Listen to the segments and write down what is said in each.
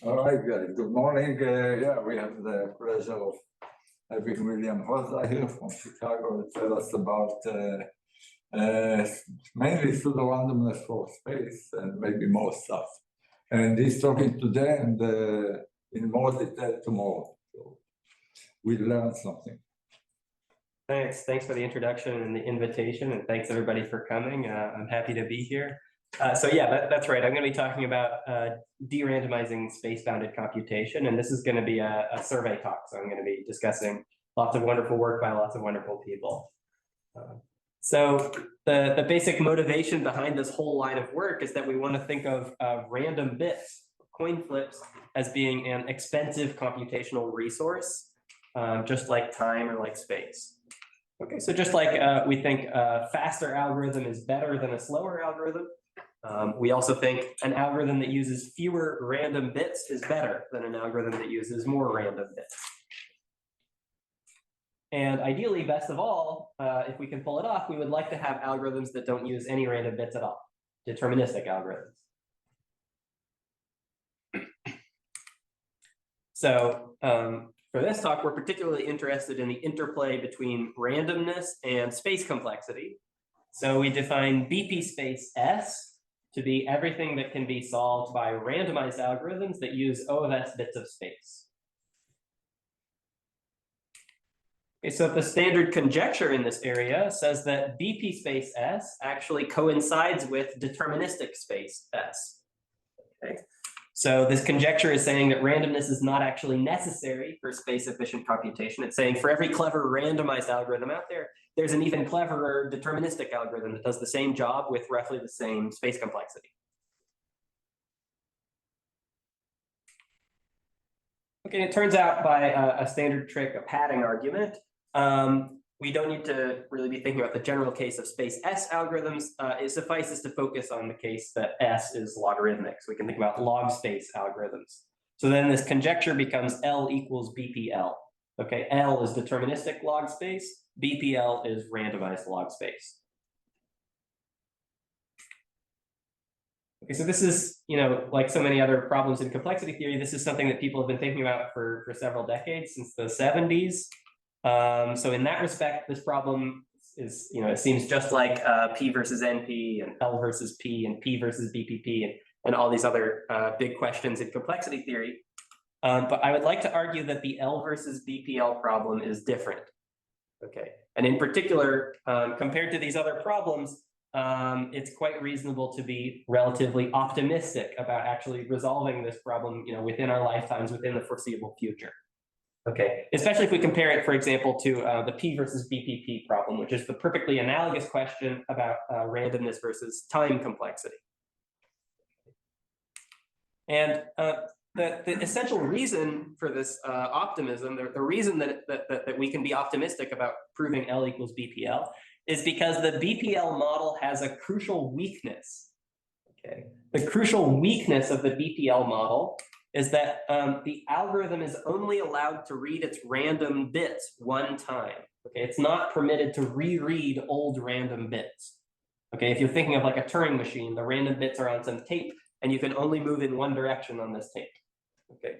All right, guys. Good morning. Yeah, we have the pleasure of having William Hoza here from Chicago to tell us about mainly pseudo-randomness for space and maybe more stuff. And he's talking today and in more detail tomorrow. So we'll learn something. Thanks for the introduction and the invitation, and thanks everybody for coming. I'm happy to be here. So yeah, that's right. I'm going to be talking about derandomizing space-bounded computation, and this is going to be a survey talk. So I'm going to be discussing lots of wonderful work by lots of wonderful people. So the basic motivation behind this whole line of work is that we want to think of random bits, coin flips, as being an expensive computational resource, just like time or like space. Okay, so just like we think a faster algorithm is better than a slower algorithm, we also think an algorithm that uses fewer random bits is better than an algorithm that uses more random bits. And ideally, best of all, if we can pull it off, we would like to have algorithms that don't use any random bits at all, deterministic algorithms. So for this talk, we're particularly interested in the interplay between randomness and space complexity. So we define BP space S to be everything that can be solved by randomized algorithms that use O of S bits of space. Okay, so the standard conjecture in this area says that BP space S actually coincides with deterministic space S. Okay. So this conjecture is saying that randomness is not actually necessary for space-efficient computation. It's saying for every clever randomized algorithm out there, there's an even cleverer deterministic algorithm that does the same job with roughly the same space complexity. Okay, it turns out by a standard trick, a padding argument, we don't need to really be thinking about the general case of space S algorithms. It suffices to focus on the case that S is logarithmic. So we can think about log space algorithms. So then this conjecture becomes L equals BPL. Okay, L is deterministic log space, BPL is randomized log space. Okay, so this is, like so many other problems in complexity theory, this is something that people have been thinking about for several decades, since the 70s. So in that respect, this problem is, it seems just like P versus NP and L versus P and P versus BPP and all these other big questions in complexity theory. But I would like to argue that the L versus BPL problem is different. Okay, and in particular, compared to these other problems, it's quite reasonable to be relatively optimistic about actually resolving this problem, within our lifetimes, within the foreseeable future. Okay, especially if we compare it, for example, to the P versus BPP problem, which is the perfectly analogous question about randomness versus time complexity. And the essential reason for this optimism, the reason that we can be optimistic about proving L equals BPL is because the BPL model has a crucial weakness. Okay, the crucial weakness of the BPL model is that the algorithm is only allowed to read its random bits one time. Okay, it's not permitted to reread old random bits. Okay, if you're thinking of like a Turing machine, the random bits are on some tape, and you can only move in one direction on this tape. Okay,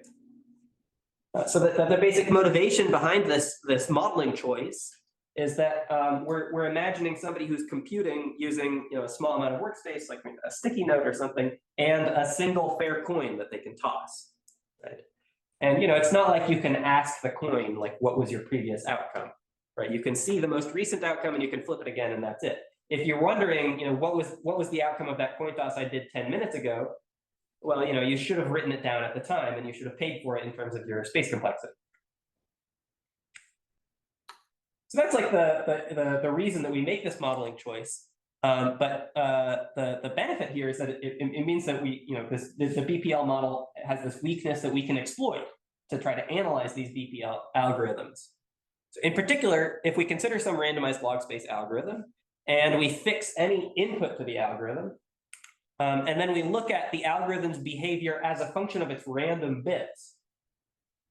so the basic motivation behind this modeling choice is that we're imagining somebody who's computing using a small amount of workspace, like a sticky note or something, and a single fair coin that they can toss, right? And it's not like you can ask the coin, like, what was your previous outcome, right? You can see the most recent outcome and you can flip it again and that's it. If you're wondering, what was the outcome of that coin toss I did 10 minutes ago, well, you should have written it down at the time and you should have paid for it in terms of your space complexity. So that's like the reason that we make this modeling choice. But the benefit here is that it means that the BPL model has this weakness that we can exploit to try to analyze these BPL algorithms. So in particular, if we consider some randomized log space algorithm and we fix any input to the algorithm, and then we look at the algorithm's behavior as a function of its random bits,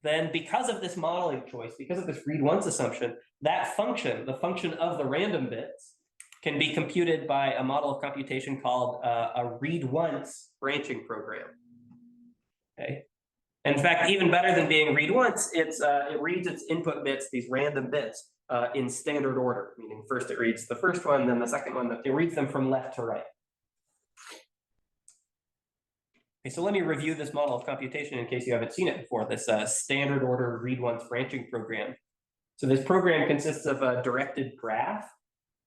then because of this modeling choice, because of this read once assumption, that function, the function of the random bits, can be computed by a model of computation called a read once branching program. Okay, In fact, even better than being read once, it reads its input bits, these random bits, in standard order, meaning first it reads the first one, then the second one, it reads them from left to right. Okay, so let me review this model of computation in case you haven't seen it before, this standard order read once branching program. So this program consists of a directed graph,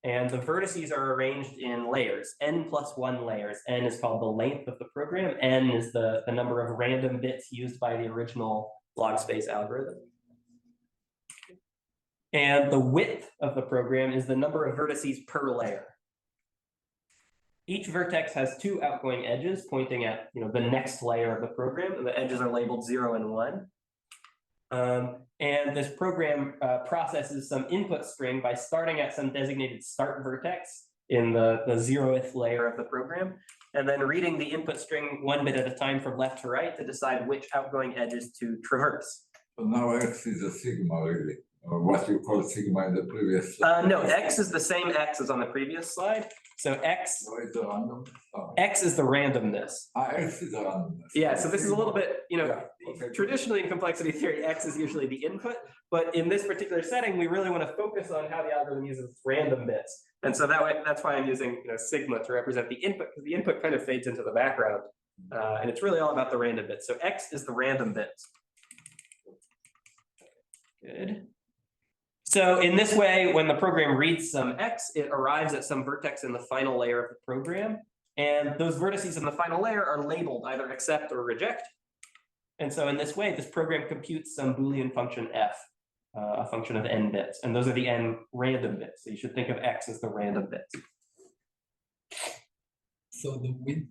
and the vertices are arranged in layers, n+1 layers. N is called the length of the program, n is the number of random bits used by the original log space algorithm. And the width of the program is the number of vertices per layer. Each vertex has two outgoing edges pointing at the next layer of the program, and the edges are labeled 0 and 1. And this program processes some input string by starting at some designated start vertex in the 0th layer of the program, and then reading the input string one bit at a time from left to right to decide which outgoing edges to traverse. So now X is a sigma, really, or what you call sigma in the previous slide. No, X is the same X as on the previous slide. So X, So it's a random. Oh. X is the randomness. X is a randomness. Yeah, so this is a little bit, Yeah, okay. traditionally in complexity theory, X is usually the input, but in this particular setting, we really want to focus on how the algorithm uses random bits. And so that's why I'm using sigma to represent the input, because the input kind of fades into the background. And it's really all about the random bits. So X is the random bits. Good. So in this way, when the program reads some X, it arrives at some vertex in the final layer of the program. And those vertices in the final layer are labeled either accept or reject. And so in this way, this program computes some Boolean function f, a function of n bits. And those are the n random bits. So you should think of X as the random bits. So the width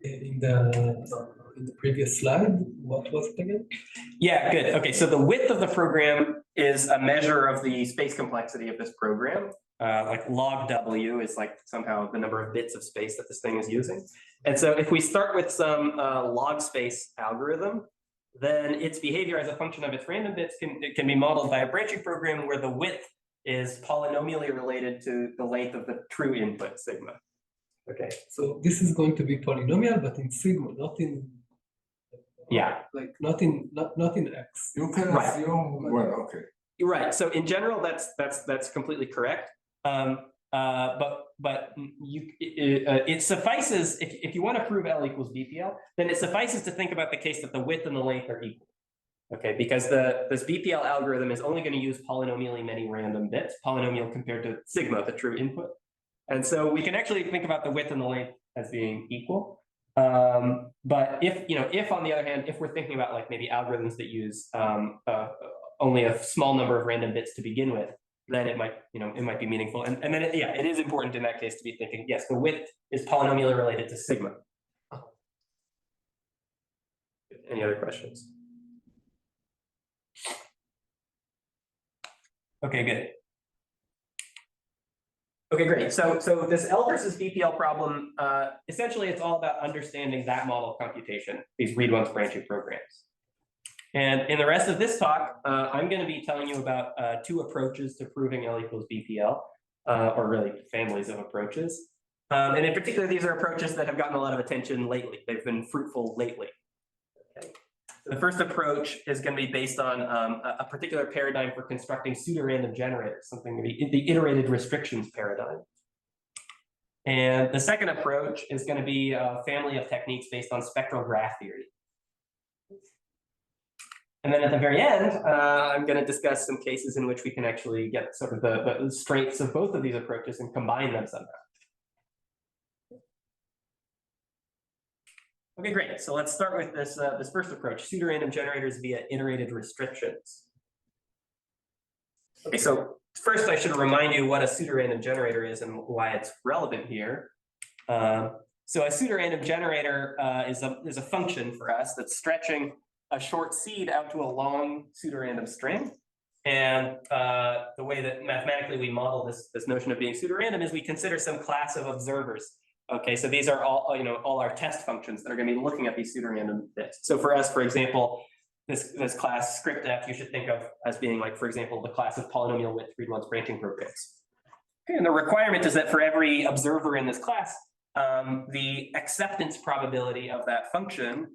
in the previous slide, what was it again? Yeah, good. Okay, so the width of the program is a measure of the space complexity of this program. Like log W is like somehow the number of bits of space that this thing is using. And so if we start with some log space algorithm, then its behavior as a function of its random bits can be modeled by a branching program where the width is polynomially related to the length of the true input, sigma. Okay. So this is going to be polynomial, but in sigma, not in not in X. You can Right. assume, well, okay. Right. So in general, that's completely correct. But it suffices if you want to prove L equals BPL, then it suffices to think about the case that the width and the length are equal. Okay, because this BPL algorithm is only going to use polynomially many random bits, polynomial compared to sigma, the true input. And so we can actually think about the width and the length as being equal. But if on the other hand, if we're thinking about like maybe algorithms that use only a small number of random bits to begin with, then it might be meaningful. And then it is important in that case to be thinking, yes, the width is polynomially related to sigma. Any other questions? Okay, good. Okay, great. So this L versus BPL problem, essentially it's all about understanding that model of computation, these read once branching programs. And in the rest of this talk, I'm going to be telling you about two approaches to proving L equals BPL, or really families of approaches. And in particular, these are approaches that have gotten a lot of attention lately. They've been fruitful lately. Okay. So the first approach is going to be based on a particular paradigm for constructing pseudorandom generators, something to be the iterated restrictions paradigm. And the second approach is going to be a family of techniques based on spectral graph theory. And then at the very end, I'm going to discuss some cases in which we can actually get sort of the strengths of both of these approaches and combine them somehow. Okay, great. So let's start with this first approach, pseudorandom generators via iterated restrictions. Okay, so first I should remind you what a pseudorandom generator is and why it's relevant here. So a pseudorandom generator is a function for us that's stretching a short seed out to a long pseudorandom string. And the way that mathematically we model this notion of being pseudorandom is we consider some class of observers. Okay, so these are all our test functions that are going to be looking at these pseudorandom bits. So for us, for example, this class script f you should think of as being like, for example, the class of polynomial width read once branching programs. Okay, and the requirement is that for every observer in this class, the acceptance probability of that function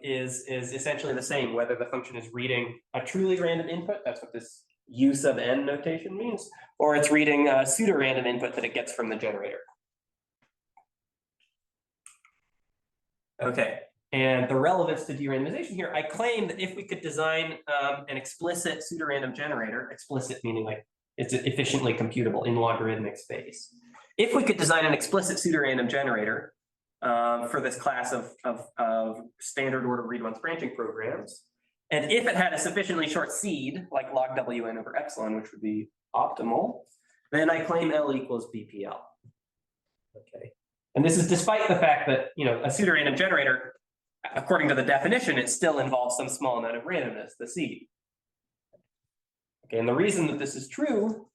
is essentially the same, whether the function is reading a truly random input, that's what this U sub n notation means, or it's reading a pseudorandom input that it gets from the generator. Okay, and the relevance to derandomization here, I claim that if we could design an explicit pseudorandom generator, explicit meaning like it's efficiently computable in logarithmic space. If we could design an explicit pseudorandom generator for this class of standard order read-once branching programs, and if it had a sufficiently short seed, like log Wn over epsilon, which would be optimal, then I claim L equals BPL. Okay. And this is despite the fact that, you know, a pseudorandom generator, according to the definition, it still involves some small amount of randomness, the seed. Okay, and the reason that this is true,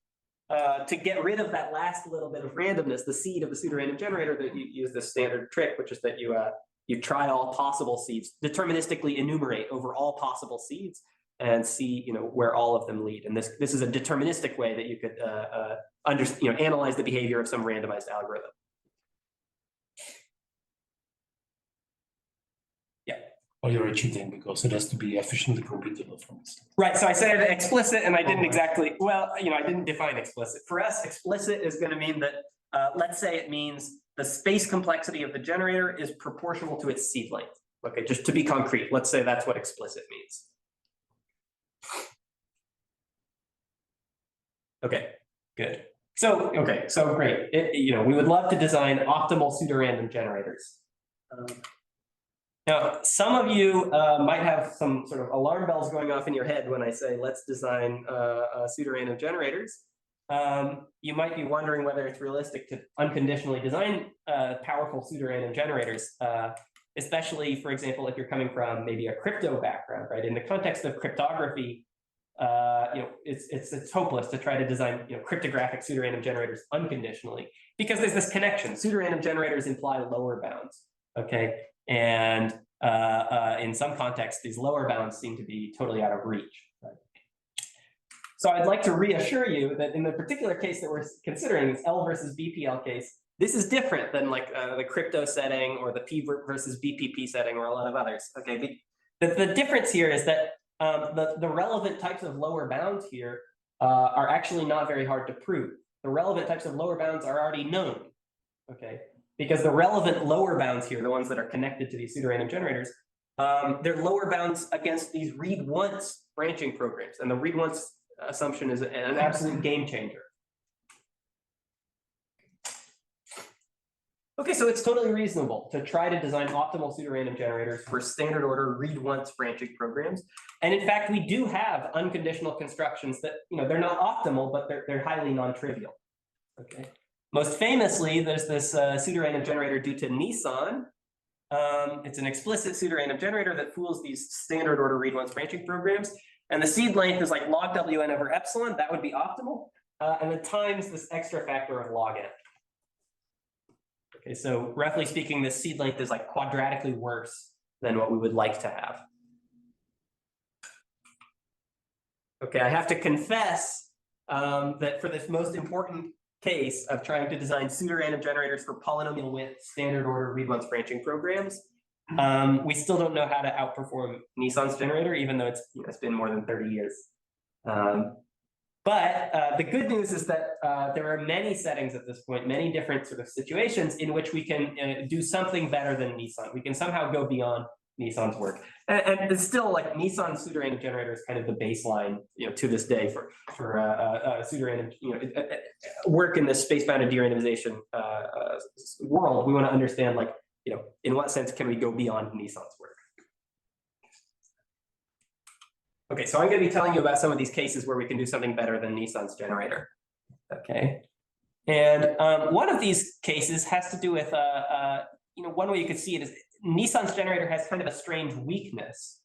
to get rid of that last little bit of randomness, the seed of the pseudorandom generator, that you use this standard trick, which is that you try all possible seeds, deterministically enumerate over all possible seeds, and see, you know, where all of them lead. And this is a deterministic way that you could analyze the behavior of some randomized algorithm. Or you're cheating because it has to be efficiently computable from this. Right, so I said explicit and I didn't exactly, well, you know, I didn't define explicit. For us, explicit is going to mean that, let's say it means the space complexity of the generator is proportional to its seed length. Okay, just to be concrete, let's say that's what explicit means. Okay, good. So, okay, so great. We would love to design optimal pseudorandom generators. Now, some of you might have some sort of alarm bells going off in your head when I say, let's design pseudorandom generators. You might be wondering whether it's realistic to unconditionally design powerful pseudorandom generators, especially, for example, if you're coming from maybe a crypto background, right? In the context of cryptography, it's hopeless to try to design cryptographic pseudorandom generators unconditionally, because there's this connection. Pseudorandom generators imply lower bounds, okay? And in some contexts, these lower bounds seem to be totally out of reach. Right? So I'd like to reassure you that in the particular case that we're considering, this L versus BPL case, this is different than like the crypto setting or the P versus BPP setting or a lot of others. Okay, the difference here is that the relevant types of lower bounds here are actually not very hard to prove. The relevant types of lower bounds are already known. Okay. Because the relevant lower bounds here, the ones that are connected to these pseudorandom generators, they're lower bounds against these read-once branching programs. And the read-once assumption is an absolute game changer. Okay, so it's totally reasonable to try to design optimal pseudorandom generators for standard order read-once branching programs. And in fact, we do have unconditional constructions that, they're not optimal, but they're highly non-trivial. Okay. Most famously, there's this pseudorandom generator due to Nissan. It's an explicit pseudorandom generator that fools these standard order read-once branching programs. And the seed length is like log Wn over epsilon. That would be optimal. And then times this extra factor of log n. Okay, so roughly speaking, this seed length is like quadratically worse than what we would like to have. Okay, I have to confess that for this most important case of trying to design pseudorandom generators for polynomial width standard order read-once branching programs, we still don't know how to outperform Nissan's generator, even though it's been more than 30 years. But the good news is that there are many settings at this point, many different sort of situations in which we can do something better than Nissan. We can somehow go beyond Nissan's work. And it's still like Nissan's pseudorandom generator is kind of the baseline, to this day for pseudorandom, work in this space-bounded derandomization world. We want to understand, like, in what sense can we go beyond Nissan's work? Okay, so I'm going to be telling you about some of these cases where we can do something better than Nissan's generator. Okay, and one of these cases has to do with, one way you could see it is Nissan's generator has kind of a strange weakness,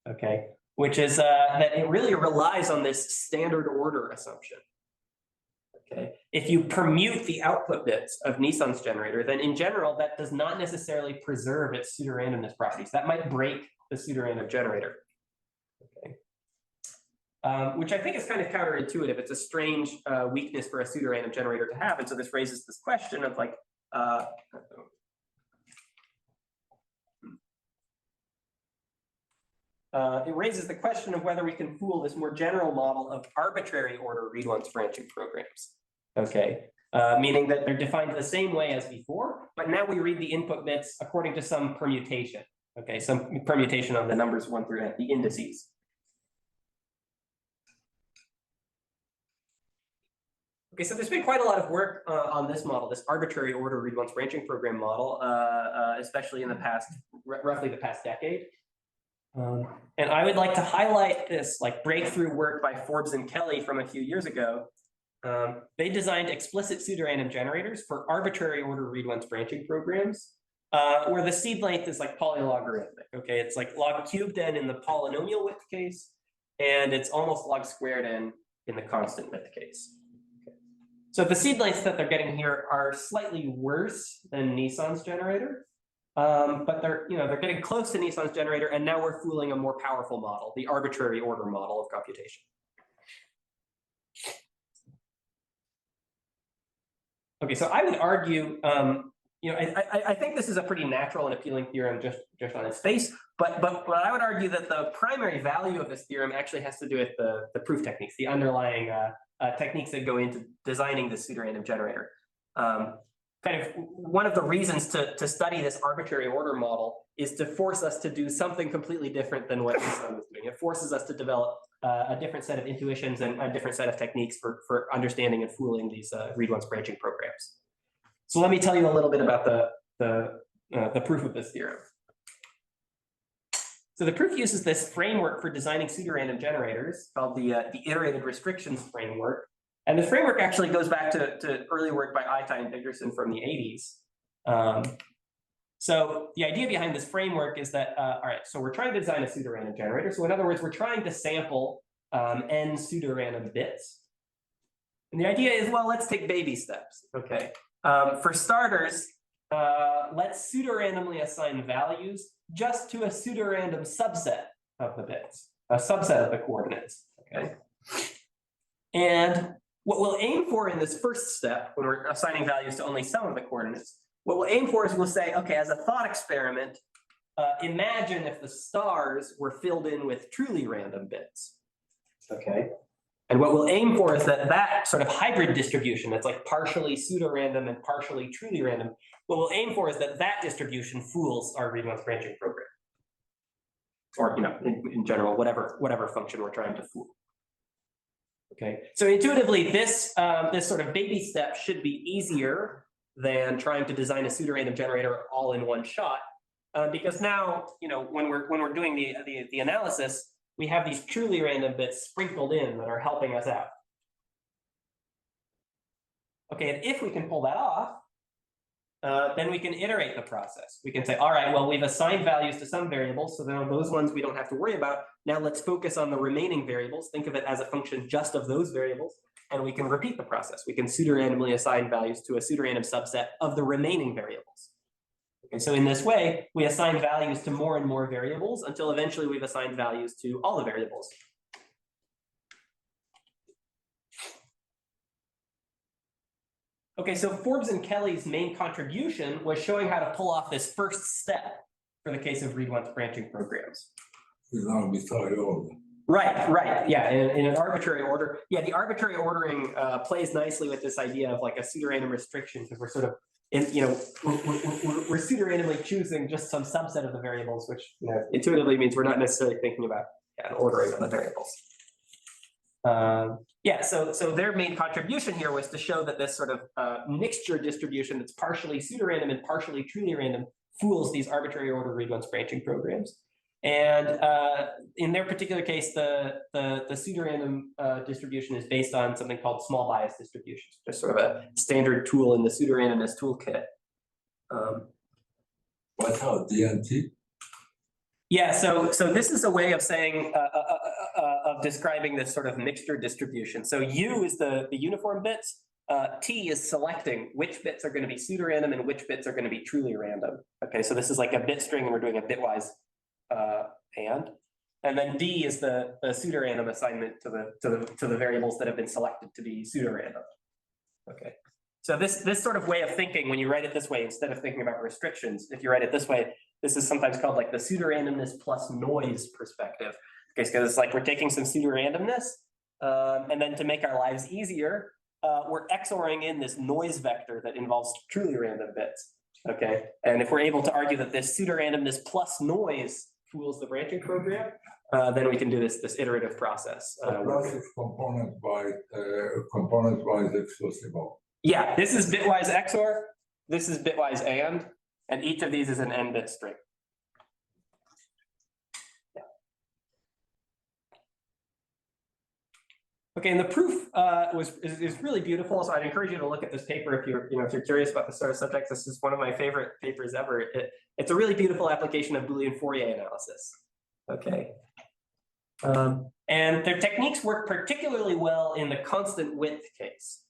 okay, which is that it really relies on this standard order assumption. Okay, if you permute the output bits of Nissan's generator, then in general, that does not necessarily preserve its pseudorandomness properties. That might break the pseudorandom generator. Okay. Which I think is kind of counterintuitive. It's a strange weakness for a pseudorandom generator to have. And so this raises this question of like, it raises the question of whether we can fool this more general model of arbitrary order read-once branching programs. Okay, meaning that they're defined the same way as before, but now we read the input bits according to some permutation. Okay, some permutation on the numbers 1 through n, the indices. Okay, so there's been quite a lot of work on this model, this arbitrary order read-once branching program model, especially in the past, roughly the past decade. And I would like to highlight this like breakthrough work by Forbes and Kelly from a few years ago. They designed explicit pseudorandom generators for arbitrary order read-once branching programs, where the seed length is like polylogarithmic. Okay, it's like log cubed n in the polynomial width case, and it's almost log squared n in the constant width case. Okay. So the seed lengths that they're getting here are slightly worse than Nissan's generator. But they're getting close to Nissan's generator, and now we're fooling a more powerful model, the arbitrary order model of computation. Okay, so I would argue, I think this is a pretty natural and appealing theorem just on its face, but I would argue that the primary value of this theorem actually has to do with the proof techniques, the underlying techniques that go into designing the pseudorandom generator. Kind of one of the reasons to study this arbitrary order model is to force us to do something completely different than what Nissan was doing. It forces us to develop a different set of intuitions and a different set of techniques for understanding and fooling these read-once branching programs. So let me tell you a little bit about the proof of this theorem. So the proof uses this framework for designing pseudorandom generators called the iterated restrictions framework. And the framework actually goes back to early work by Ita and Dickerson from the 80s. So the idea behind this framework is that, all right, so we're trying to design a pseudorandom generator. So in other words, we're trying to sample n pseudorandom bits. And the idea is, well, let's take baby steps, okay? For starters, let's pseudorandomly assign values just to a pseudorandom subset of the bits, a subset of the coordinates, okay? And what we'll aim for in this first step, when we're assigning values to only some of the coordinates, what we'll aim for is we'll say, okay, as a thought experiment, imagine if the stars were filled in with truly random bits, okay? And what we'll aim for is that sort of hybrid distribution that's like partially pseudorandom and partially truly random, what we'll aim for is that distribution fools our read-once branching program. Or, in general, whatever function we're trying to fool. Okay, so intuitively, this sort of baby step should be easier than trying to design a pseudorandom generator all in one shot, because now, when we're doing the analysis, we have these truly random bits sprinkled in that are helping us out. Okay, and if we can pull that off, then we can iterate the process. We can say, all right, well, we've assigned values to some variables, so then those ones we don't have to worry about. Now let's focus on the remaining variables. Think of it as a function just of those variables, and we can repeat the process. We can pseudorandomly assign values to a pseudorandom subset of the remaining variables. Okay, so in this way, we assign values to more and more variables until eventually we've assigned values to all the variables. Okay, so Forbes and Kelly's main contribution was showing how to pull off this first step for the case of read-once branching programs. Right, yeah, in an arbitrary order. Yeah, the arbitrary ordering plays nicely with this idea of like a pseudorandom restriction, because we're sort of, we're pseudorandomly choosing just some subset of the variables, which intuitively means we're not necessarily thinking about an ordering of the variables. Yeah, so their main contribution here was to show that this sort of mixture distribution that's partially pseudorandom and partially truly random fools these arbitrary order read-once branching programs. And in their particular case, the pseudorandom distribution is based on something called small bias distributions, just sort of a standard tool in the pseudorandomness toolkit. What's out, DNT? Yeah, so this is a way of saying, of describing this sort of mixture distribution. So U is the uniform bits, T is selecting which bits are going to be pseudorandom and which bits are going to be truly random. Okay, so this is like a bit string and we're doing a bitwise and then D is the pseudorandom assignment to the variables that have been selected to be pseudorandom. Okay, so this sort of way of thinking, when you write it this way, instead of thinking about restrictions, if you write it this way, This is sometimes called like the pseudorandomness plus noise perspective. Okay, so it's like we're taking some pseudorandomness, and then to make our lives easier, we're XORing in this noise vector that involves truly random bits. Okay, and if we're able to argue that this pseudorandomness plus noise fools the branching program, then we can do this iterative process. Plus is component-wise exclusible. Yeah, this is bitwise XOR, this is bitwise and each of these is an n-bit string. Yeah. Okay, and the proof is really beautiful. So I'd encourage you to look at this paper if you're curious about the sort of subject. This is one of my favorite papers ever. It's a really beautiful application of Boolean Fourier analysis. Okay. And their techniques work particularly well in the constant width case.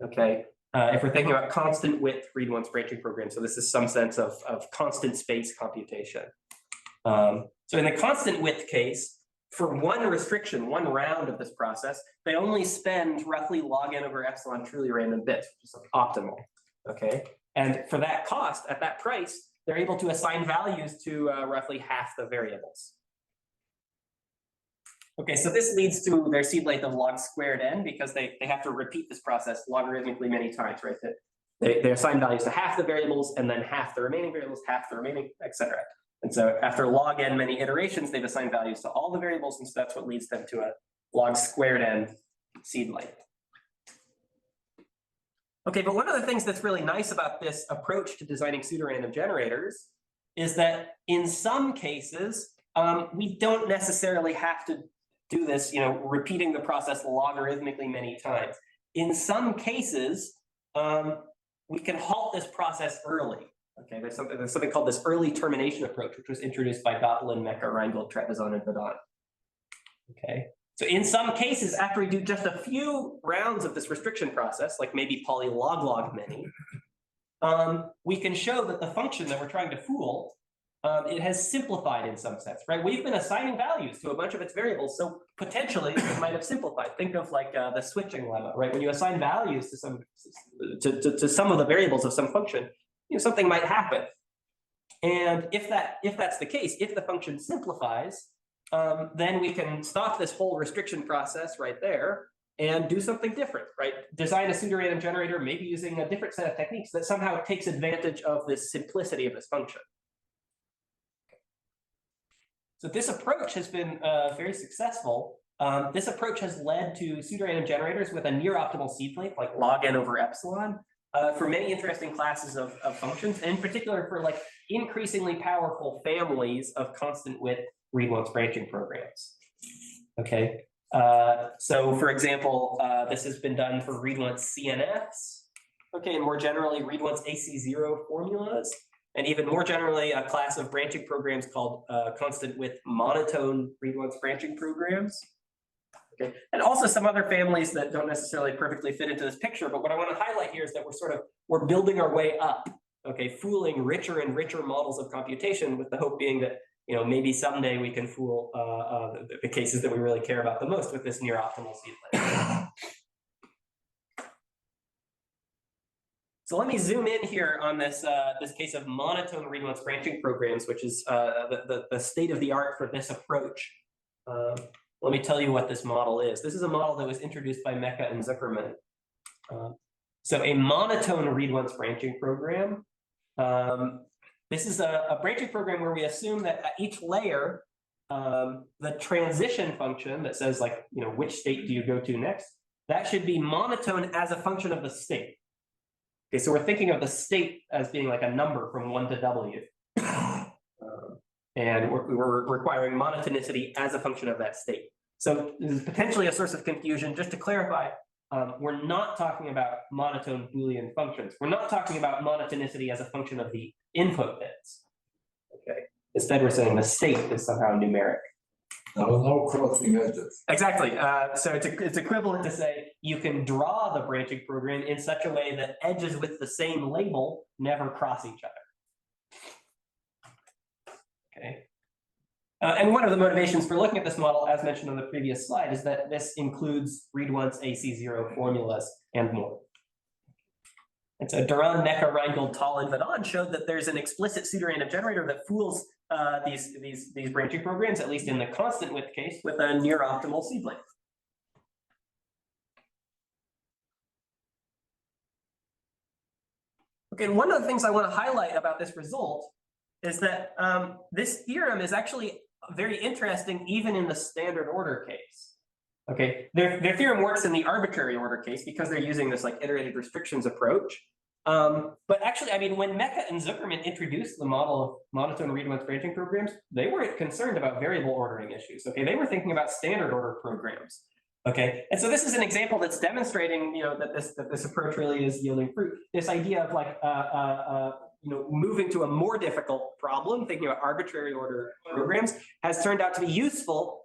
Okay. If we're thinking about constant width read once branching program, so this is some sense of constant space computation. So in the constant width case, for one restriction, one round of this process, they only spend roughly log n over epsilon truly random bits, which is optimal. Okay, and for that cost, at that price, they're able to assign values to roughly half the variables. Okay, so this leads to their seed length of log squared n because they have to repeat this process logarithmically many times, right? They assign values to half the variables and then half the remaining variables, half the remaining, etc. And so after log n many iterations, they've assigned values to all the variables, and so that's what leads them to a log squared n seed length. Okay, but one of the things that's really nice about this approach to designing pseudorandom generators is that in some cases, we don't necessarily have to do this, repeating the process logarithmically many times. In some cases, we can halt this process early. Okay, there's something called this early termination approach, which was introduced by Gottelin, Mecca, Reingold, Trevisan, and Vedant. Okay, so in some cases, after we do just a few rounds of this restriction process, like maybe poly log many, we can show that the function that we're trying to fool, it has simplified in some sense, right? We've been assigning values to a bunch of its variables, so potentially it might have simplified. Think of like the switching lemma, right? When you assign values to some of the variables of some function, something might happen. And if that's the case, if the function simplifies, then we can stop this whole restriction process right there and do something different, right? Design a pseudorandom generator, maybe using a different set of techniques that somehow takes advantage of this simplicity of this function. So this approach has been very successal. This approach has led to pseudorandom generators with a near optimal seed length, like log n over epsilon, for many interesting classes of functions, and in particular for like increasingly powerful families of constant width read once branching programs. Okay, so for example, this has been done for read once CNFs. Okay, and more generally read once AC0 formulas. And even more generally, a class of branching programs called constant width monotone read once branching programs. Okay, and also some other families that don't necessarily perfectly fit into this picture. But what I want to highlight here is that we're building our way up. Okay, fooling richer and richer models of computation, with the hope being that maybe someday we can fool the cases that we really care about the most with this near optimal seed length. So let me zoom in here on this this case of monotone read once branching programs, which is the state of the art for this approach. Let me tell you what this model is. This is a model that was introduced by Mecca and Zuckerman. So a monotone read once branching program. This is a branching program where we assume that at each layer, the transition function that says which state do you go to next, that should be monotone as a function of the state. Okay, so we're thinking of the state as being like a number from 1 to W. And we're requiring monotonicity as a function of that state. So this is potentially a source of confusion. Just to clarify, we're not talking about monotone Boolean functions. We're not talking about monotonicity as a function of the input bits. Okay. Instead, we're saying the state is somehow numeric. No crossing edges. Exactly. So it's equivalent to say you can draw the branching program in such a way that edges with the same label never cross each other. Okay. And one of the motivations for looking at this model, as mentioned on the previous slide, is that this includes read once AC0 formulas and more. And so Duran, Necker, Reingold, Tal, and Vadon showed that there's an explicit pseudorandom generator that fools these branching programs, at least in the constant width case, with a near optimal seed length. Okay, and one of the things I want to highlight about this result is that this theorem is actually very interesting even in the standard order case. Okay, their theorem works in the arbitrary order case because they're using this like iterated restrictions approach. But actually, I mean, when Mecca and Zuckerman introduced the model of monotone read-once branching programs, they weren't concerned about variable ordering issues. Okay, they were thinking about standard order programs. Okay, and so this is an example that's demonstrating, you know, that this approach really is yielding fruit. This idea of like, you know, moving to a more difficult problem, thinking about arbitrary order programs, has turned out to be useful,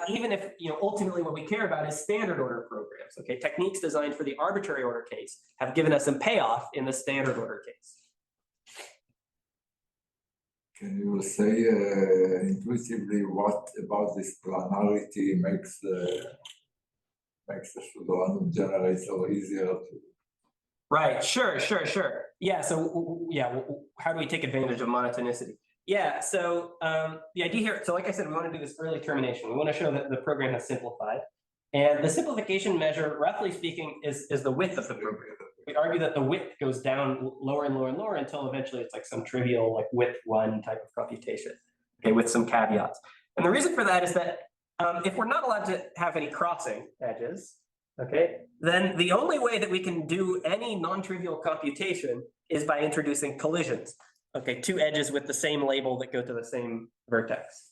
even if, you know, ultimately what we care about is standard order programs. Okay, techniques designed for the arbitrary order case have given us some payoff in the standard order case. Can you say intuitively what about this planarity makes the pseudorandom generator easier to? Right, sure. Yeah, so yeah, how do we take advantage of monotonicity? Yeah, so the idea here, so like I said, we want to do this early termination. We want to show that the program has simplified. And the simplification measure, roughly speaking, is the width of the program. We argue that the width goes down lower and lower and lower until eventually it's like some trivial like width 1 type of computation, okay, with some caveats. And the reason for that is that if we're not allowed to have any crossing edges, okay, then the only way that we can do any non-trivial computation is by introducing collisions. Okay, 2 edges with the same label that go to the same vertex.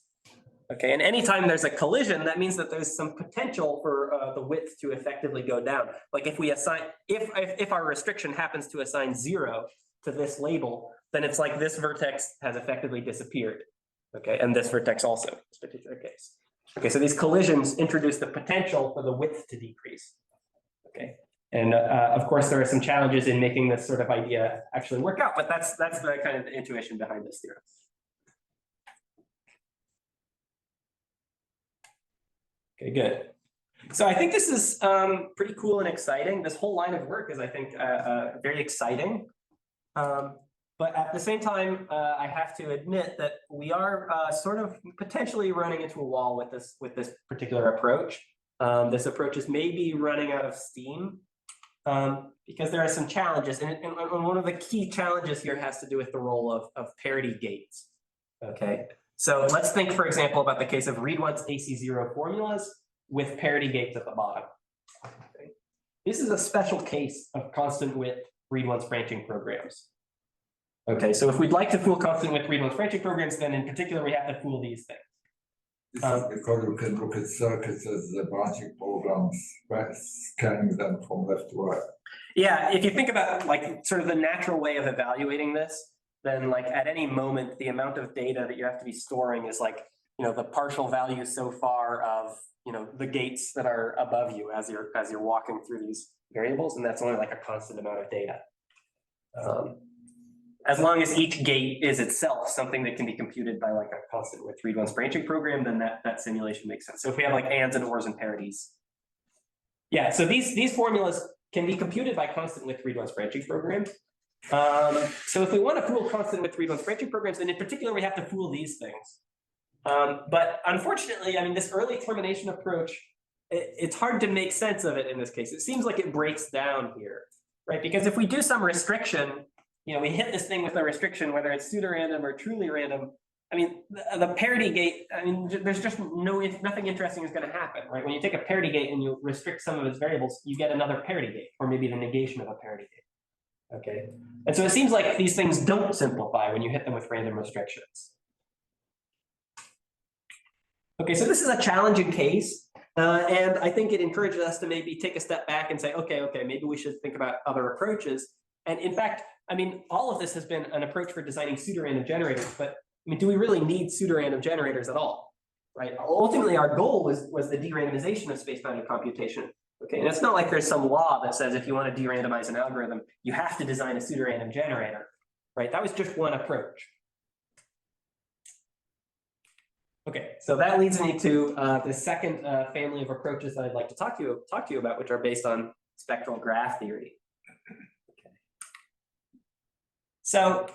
Okay, and anytime there's a collision, that means that there's some potential for the width to effectively go down. Like if we assign, if our restriction happens to assign 0 to this label, then it's like this vertex has effectively disappeared. Okay, and this vertex also in this particular case. Okay, so these collisions introduce the potential for the width to decrease. Okay, and of course there are some challenges in making this sort of idea actually work out, but that's the kind of the intuition behind this theorem. Okay, good. So I think this is pretty cool and exciting. This whole line of work is, I think, very exciting. But at the same time, I have to admit that we are sort of potentially running into a wall with this particular approach. This approach is maybe running out of steam because there are some challenges. And one of the key challenges here has to do with the role of parity gates. Okay. So let's think, for example, about the case of read-once AC0 formulas with parity gates at the bottom. Okay. This is a special case of constant width read-once branching programs. Okay, so if we'd like to fool constant width read-once branching programs, then in particular we have to fool these things. This is because you can look at circuits as the branching programs, scanning them from left to right. Yeah, if you think about like sort of the natural way of evaluating this, then like at any moment, the amount of data that you have to be storing is like, you know, the partial value so far of, you know, the gates that are above you as you're walking through these variables, and that's only like a constant amount of data. As long as each gate is itself something that can be computed by like a constant width read-once branching program, then that simulation makes sense. So if we have like ands and ors and parities. Yeah, so these formulas can be computed by constant width read-once branching programs. So if we want to fool constant width read-once branching programs, and in particular, we have to fool these things. But unfortunately, I mean, this early termination approach, it's hard to make sense of it in this case. It seems like it breaks down here, right? Because if we do some restriction, you know, we hit this thing with a restriction, whether it's pseudorandom or truly random. I mean, the parity gate, I mean, there's just nothing interesting is going to happen, right? When you take a parity gate and you restrict some of its variables, you get another parity gate, or maybe the negation of a parity gate. Okay, and so it seems like these things don't simplify when you hit them with random restrictions. Okay, so this is a challenging case, and I think it encourages us to maybe take a step back and say, okay, maybe we should think about other approaches. And in fact, I mean, all of this has been an approach for designing pseudorandom generators, but I mean, do we really need pseudorandom generators at all, right? Ultimately, our goal was the derandomization of space-bounded computation. Okay, and it's not like there's some law that says if you want to derandomize an algorithm, you have to design a pseudorandom generator, right? That was just one approach. Okay, so that leads me to the second family of approaches that I'd like to talk to you about, which are based on spectral graph theory. Okay. So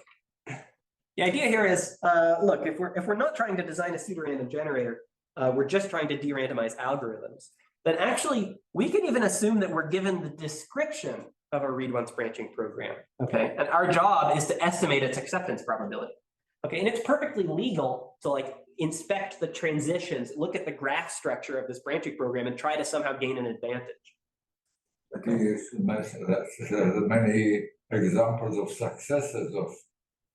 the idea here is, look, if we're not trying to design a pseudorandom generator, we're just trying to de-randomize algorithms, then actually we can even assume that we're given the description of a read-once branching program, okay? And our job is to estimate its acceptance probability, okay? And it's perfectly legal to like inspect the transitions, look at the graph structure of this branching program and try to somehow gain an advantage. I think you should mention that there are many examples of successes of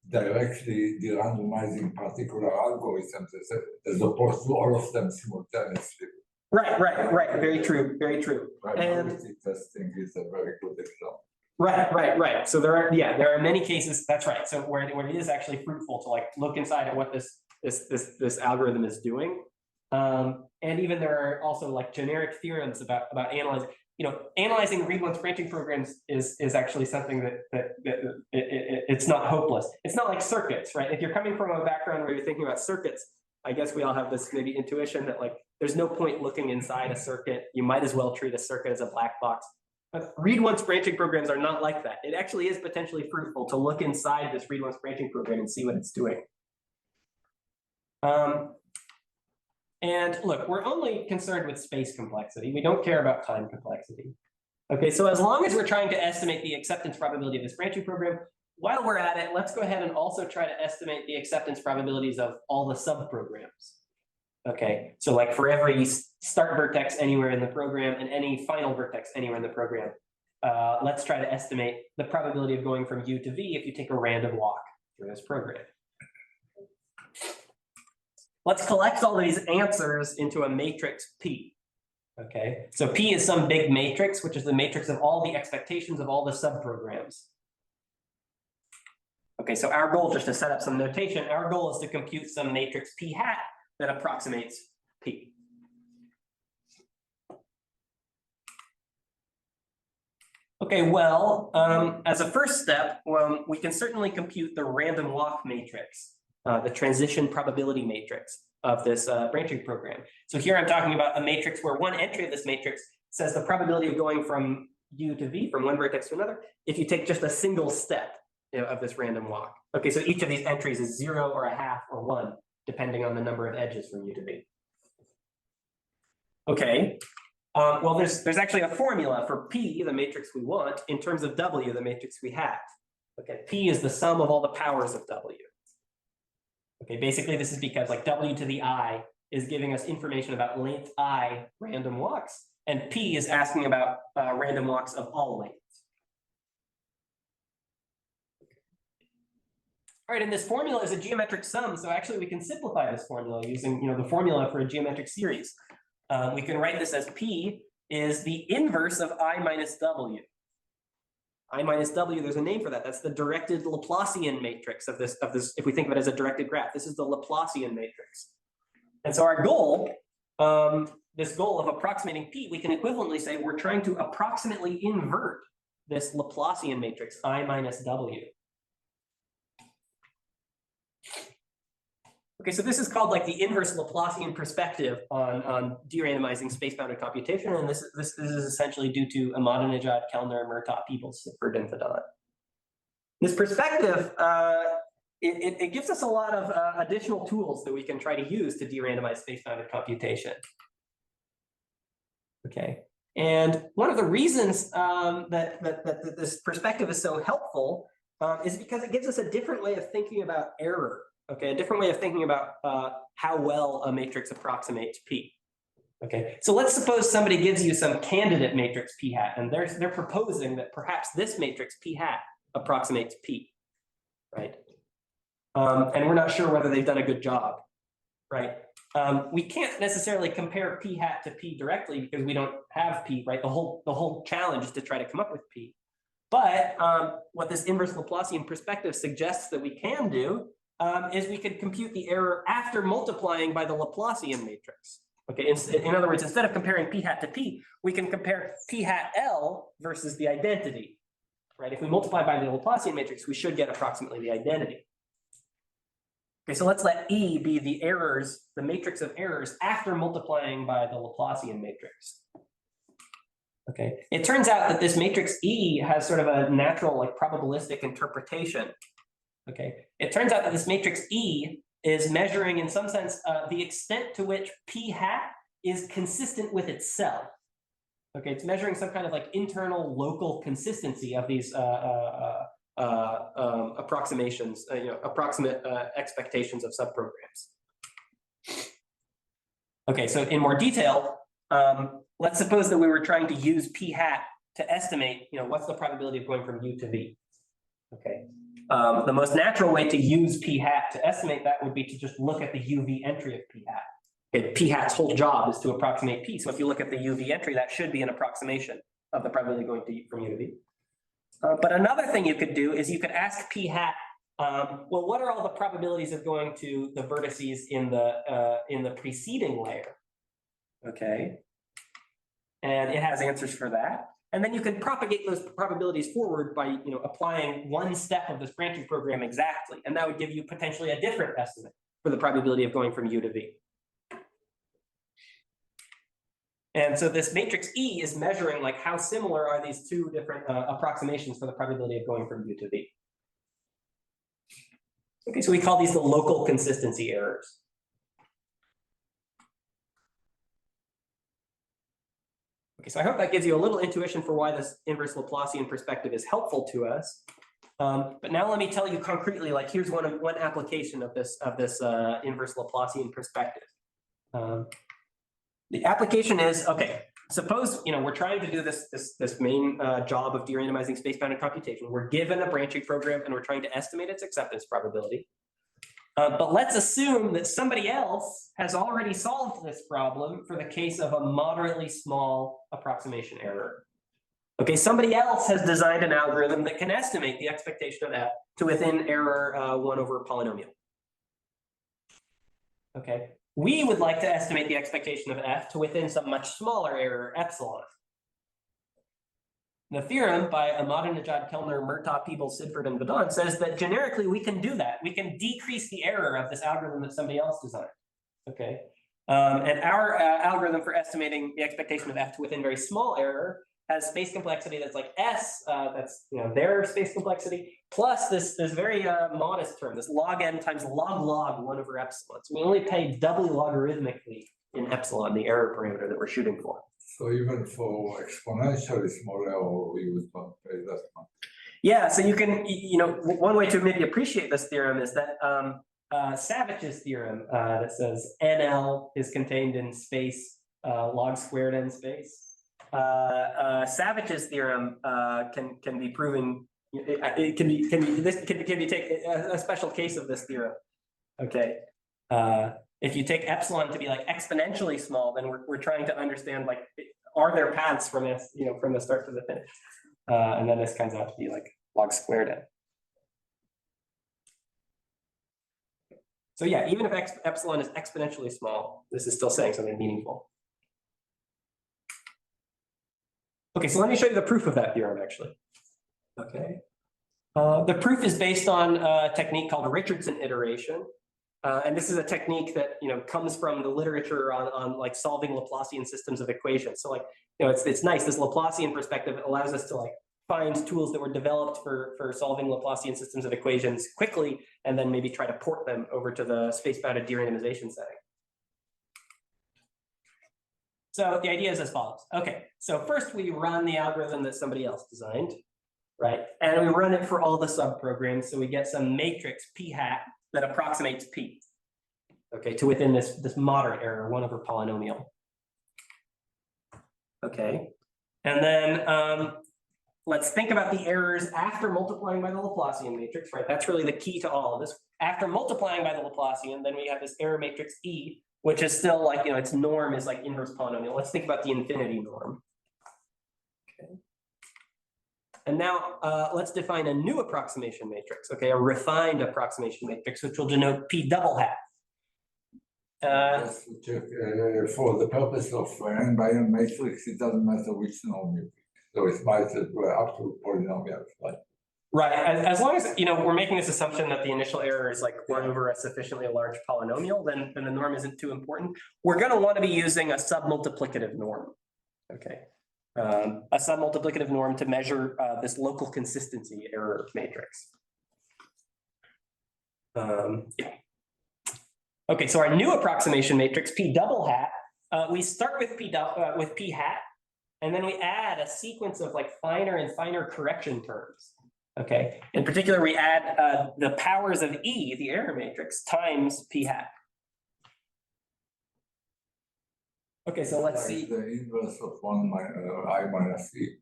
directly de-randomizing particular algorithms as opposed to all of them simultaneously. Right. Very true. Probability testing is a very good example. Right. So there are many cases. That's right. So where it is actually fruitful to like look inside at what this algorithm is doing, and even there are also like generic theorems about analyzing. Analyzing read-once branching programs is actually something that it's not hopeless. It's not like circuits, right? If you're coming from a background where you're thinking about circuits, I guess we all have this maybe intuition that like there's no point looking inside a circuit. You might as well treat a circuit as a black box. But read-once branching programs are not like that. It actually is potentially fruitful to look inside this read-once branching program and see what it's doing. And look, we're only concerned with space complexity. We don't care about time complexity. Okay, so as long as we're trying to estimate the acceptance probability of this branching program, while we're at it, let's go ahead and also try to estimate the acceptance probabilities of all the subprograms. Okay, so like for every start vertex anywhere in the program and any final vertex anywhere in the program, let's try to estimate the probability of going from U to V if you take a random walk through this program. Let's collect all these answers into a matrix P. Okay, so P is some big matrix, which is the matrix of all the expectations of all the subprograms. Okay, so our goal, just to set up some notation, our goal is to compute some matrix P hat that approximates P. Okay, well, as a first step, we can certainly compute the random walk matrix, the transition probability matrix of this branching program. So here I'm talking about a matrix where one entry of this matrix says the probability of going from U to V, from one vertex to another, if you take just a single step of this random walk. Okay, so each of these entries is 0 or a half or 1, depending on the number of edges from U to V. Okay, well, there's actually a formula for P, the matrix we want, in terms of W, the matrix we have. Okay, P is the sum of all the powers of W. Okay, basically this is because like W to the I is giving us information about length I random walks, and P is asking about random walks of all lengths. All right, and this formula is a geometric sum, so actually we can simplify this formula using the formula for a geometric series. We can write this as P is the inverse of I minus W. I minus W, there's a name for that. That's the directed Laplacian matrix of this, if we think of it as a directed graph. This is the Laplacian matrix. And so our goal, this goal of approximating P, we can equivalently say we're trying to approximately invert this Laplacian matrix, I minus W. Okay, so this is called like the inverse Laplacian perspective on derandomizing space-bounded computation, and this is essentially due to Ahmadinejad, Kellner, Murtaugh, Peebles, Sifford, and Fadon. This perspective, it gives us a lot of additional tools that we can try to use to derandomize space-bounded computation. Okay, and one of the reasons that this perspective is so helpful is because it gives us a different way of thinking about error. Okay, a different way of thinking about how well a matrix approximates P. Okay, so let's suppose somebody gives you some candidate matrix P hat, and they're proposing that perhaps this matrix P hat approximates P, right? And we're not sure whether they've done a good job, right? We can't necessarily compare P hat to P directly because we don't have P, right? The whole challenge is to try to come up with P. But what this inverse Laplacian perspective suggests that we can do is we could compute the error after multiplying by the Laplacian matrix. Okay, in other words, instead of comparing P hat to P, we can compare P hat L versus the identity, right? If we multiply by the Laplacian matrix, we should get approximately the identity. Okay, so let's let E be the errors, the matrix of errors after multiplying by the Laplacian matrix. Okay, it turns out that this matrix E has sort of a natural, like probabilistic interpretation. Okay, it turns out that this matrix E is measuring, in some sense, the extent to which p hat is consistent with itself. Okay, it's measuring some kind of like internal local consistency of these approximations, approximate expectations of subprograms. Okay, so in more detail, let's suppose that we were trying to use p hat to estimate, what's the probability of going from U to V. Okay, the most natural way to use p hat to estimate that would be to just look at the UV entry of p hat. Okay, p hat's whole job is to approximate p. So if you look at the UV entry, that should be an approximation of the probability going from U to V. But another thing you could do is you could ask p hat, well, what are all the probabilities of going to the vertices in the preceding layer? Okay, and it has answers for that. And then you can propagate those probabilities forward by applying one step of this branching program exactly, and that would give you potentially a different estimate for the probability of going from U to V. And so this matrix E is measuring like how similar are these two different approximations for the probability of going from U to V. Okay, so we call these the local consistency errors. Okay, so I hope that gives you a little intuition for why this inverse Laplacian perspective is helpful to us. But now let me tell you concretely, like here's one application of this inverse Laplacian perspective. The application is, okay, suppose we're trying to do this main job of derandomizing space-bounded computation. We're given a branching program and we're trying to estimate its acceptance probability. But let's assume that somebody else has already solved this problem for the case of a moderately small approximation error. Okay, somebody else has designed an algorithm that can estimate the expectation of f to within error 1 over polynomial. Okay, we would like to estimate the expectation of f to within some much smaller error epsilon. The theorem by Ahmadinejad, Kellner, Murtaugh, Peebles, Sidford, and Badon says that generically we can do that. We can decrease the error of this algorithm that somebody else designed. Okay, and our algorithm for estimating the expectation of f to within very small error has space complexity that's like s, that's their space complexity, plus this very modest term, this log n times log 1 over epsilon. So we only pay doubly logarithmically in epsilon, the error parameter that we're shooting for. So even for exponentially small error, we would not pay that much. Yeah, so you can, one way to maybe appreciate this theorem is that Savage's theorem that says NL is contained in space log squared n space. Savage's theorem can be proven. It can be taken a special case of this theorem. Okay, if you take epsilon to be like exponentially small, then we're trying to understand like are there paths from this from the start to the finish, and then this comes out to be like log squared n. So yeah, even if epsilon is exponentially small, this is still saying something meaningful. Okay, so let me show you the proof of that theorem, actually. Okay, the proof is based on a technique called Richardson iteration, and this is a technique that comes from the literature on like solving Laplacian systems of equations. So like it's nice. This Laplacian perspective allows us to like find tools that were developed for solving Laplacian systems of equations quickly, and then maybe try to port them over to the space-bounded derandomization setting. So the idea is as follows. Okay, so first we run the algorithm that somebody else designed, right? And we run it for all the subprograms, so we get some matrix p hat that approximates p, okay, to within this moderate error, 1 over polynomial. Okay, and then let's think about the errors after multiplying by the Laplacian matrix, right? That's really the key to all of this. After multiplying by the Laplacian, then we have this error matrix E, which is still like, its norm is like inverse polynomial. Let's think about the infinity norm. Okay. And now let's define a new approximation matrix, okay, a refined approximation matrix, which will denote P double hat. Just to check, for the purpose of n by n matrix, it doesn't matter which norm you pick. So it might go up to polynomials, right? Right, as long as we're making this assumption that the initial error is like 1 over a sufficiently large polynomial, then the norm isn't too important. We're going to want to be using a submultiplicative norm. Okay, a submultiplicative norm to measure this local consistency error matrix. Yeah. Okay, so our new approximation matrix, P double hat, we start with P hat, and then we add a sequence of like finer and finer correction terms. Okay, in particular, we add the powers of E, the error matrix, times P hat. Okay, so let's see. The inverse of I minus E.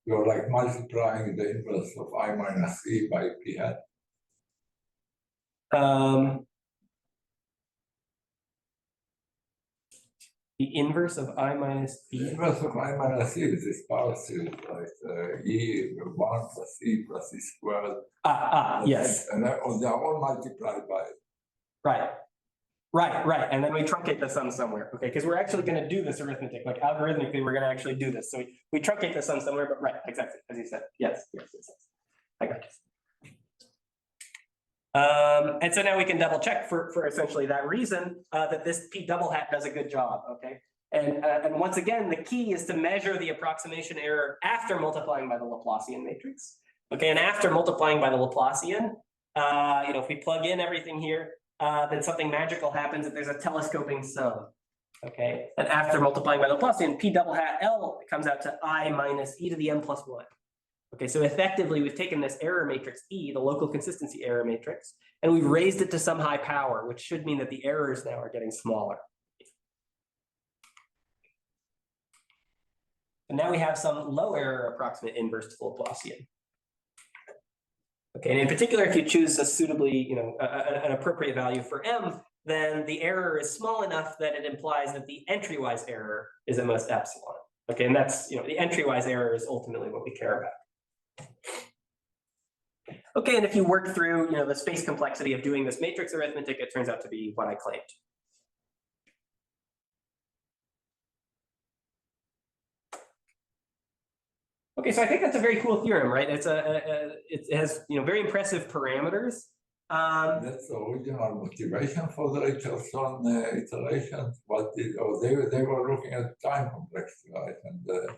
You're like multiplying the inverse of I minus E by P hat. The inverse of I minus E. The inverse of I minus E is this power series, right? E1 plus E plus E squared. Yes. And they're all multiplied by it. Right. And then we truncate the sum somewhere, okay? Because we're actually going to do this arithmetic, like algorithmically, we're going to actually do this. So we truncate the sum somewhere, but right, exactly, as you said. Yes. I got you. And so now we can double check for essentially that reason that this P double hat does a good job, okay? And once again, the key is to measure the approximation error after multiplying by the Laplacian matrix, okay? And after multiplying by the Laplacian, if we plug in everything here, then something magical happens if there's a telescoping sum, okay? And after multiplying by the Laplacian, P double hat L comes out to I minus E to the m plus 1. Okay, so effectively we've taken this error matrix E, the local consistency error matrix, and we've raised it to some high power, which should mean that the errors now are getting smaller. And now we have some low error approximate inverse to the Laplacian. Okay, and in particular, if you choose a suitably, an appropriate value for m, then the error is small enough that it implies that the entry-wise error is at most epsilon. Okay, and that's, the entry-wise error is ultimately what we care about. Okay, and if you work through, the space complexity of doing this matrix arithmetic, it turns out to be what I claimed. Okay, so I think that's a very cool theorem, right? It has very impressive parameters. That's the original motivation for the Richardson iterations. They were looking at time complexity, right? And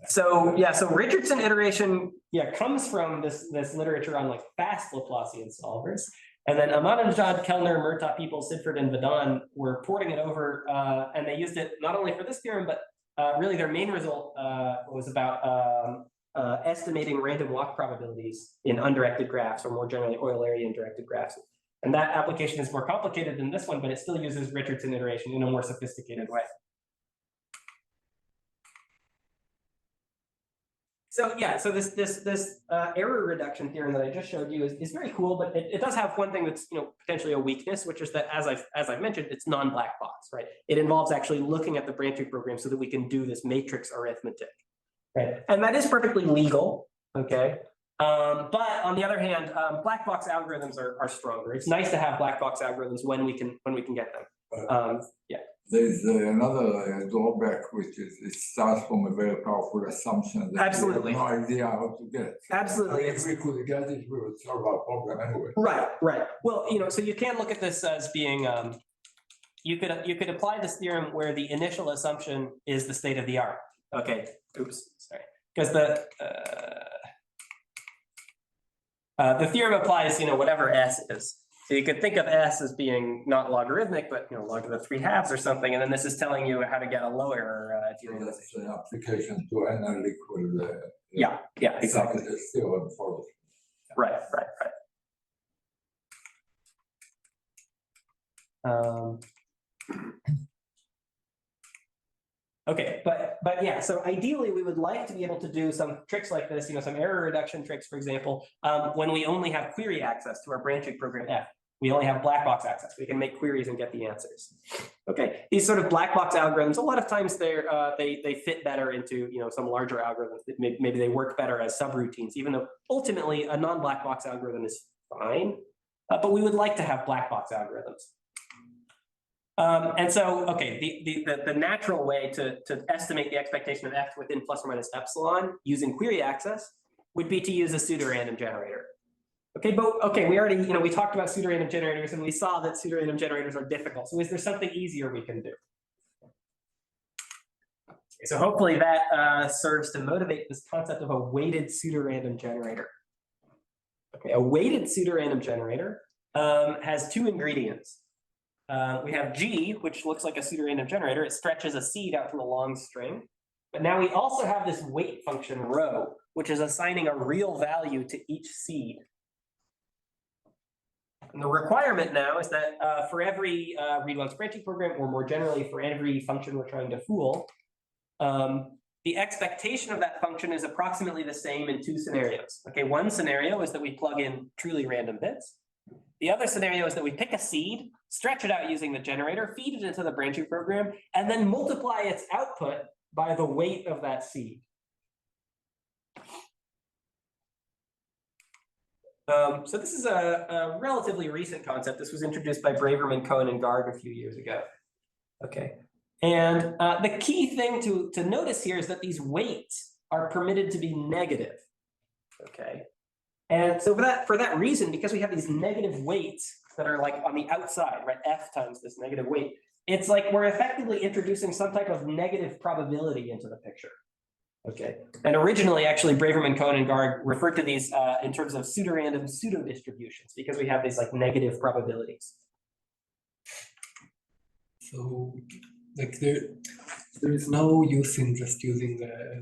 so Richardson iteration comes from this literature on like fast Laplacian solvers, and then Ahmadinejad, Kellner, Murtaugh, People, Sidford, and Vadan were porting it over, and they used it not only for this theorem, but really their main result was about estimating random walk probabilities in undirected graphs, or more generally Eulerian directed graphs. And that application is more complicated than this one, but it still uses Richardson iteration in a more sophisticated way. So this error reduction theorem that I just showed you is very cool, but it does have one thing that's potentially a weakness, which is that as I've mentioned, it's non-black box, right? It involves actually looking at the branching program so that we can do this matrix arithmetic, right? And that is perfectly legal, okay? But on the other hand, black box algorithms are stronger. It's nice to have black box algorithms when we can get them. There's another drawback, which is it starts from a very powerful assumption that Absolutely. we have no idea how to get it. Absolutely. If we could get it, we would solve our problem anyway. Right. Well, so you can look at this as being, you could apply this theorem where the initial assumption is the state of the art. Okay. Oops. Sorry. Because the theorem applies, whatever S is. So you could think of S as being not logarithmic, but log to the 3/2 or something, and then this is telling you how to get a low error derandomization. That's an application to NL equal. Yeah, exactly. The theorem follows. Right. Okay, but yeah, so ideally we would like to be able to do some tricks like this, some error reduction tricks, for example, when we only have query access to our branching program F. We only have black box access. We can make queries and get the answers. Okay, these sort of black box algorithms, a lot of times they fit better into some larger algorithms. Maybe they work better as subroutines, even though ultimately a non-black box algorithm is fine, but we would like to have black box algorithms. And so, okay, the natural way to estimate the expectation of F within plus or minus epsilon using query access would be to use a pseudorandom generator. Okay, but we already, we talked about pseudorandom generators and we saw that pseudorandom generators are difficult. So is there something easier we can do? Okay, so hopefully that serves to motivate this concept of a weighted pseudorandom generator. Okay. Okay, a weighted pseudorandom generator has two ingredients. We have G, which looks like a pseudorandom generator. It stretches a seed out through a long string. But now we also have this weight function rho, which is assigning a real value to each seed. And the requirement now is that for every read-once branching program, or more generally for every function we're trying to fool, the expectation of that function is approximately the same in two scenarios. Okay, one scenario is that we plug in truly random bits. The other scenario is that we pick a seed, stretch it out using the generator, feed it into the branching program, and then multiply its output by the weight of that seed. So this is a relatively recent concept. This was introduced by Braverman, Cohen, and Garg a few years ago. Okay, and the key thing to notice here is that these weights are permitted to be negative. Okay, and so for that reason, because we have these negative weights that are like on the outside, right? F times this negative weight, it's like we're effectively introducing some type of negative probability into the picture. Okay, and originally, actually, Braverman, Cohen, and Garg referred to these in terms of pseudorandom pseudo-distributions because we have these like negative probabilities. So, like there is no use in just using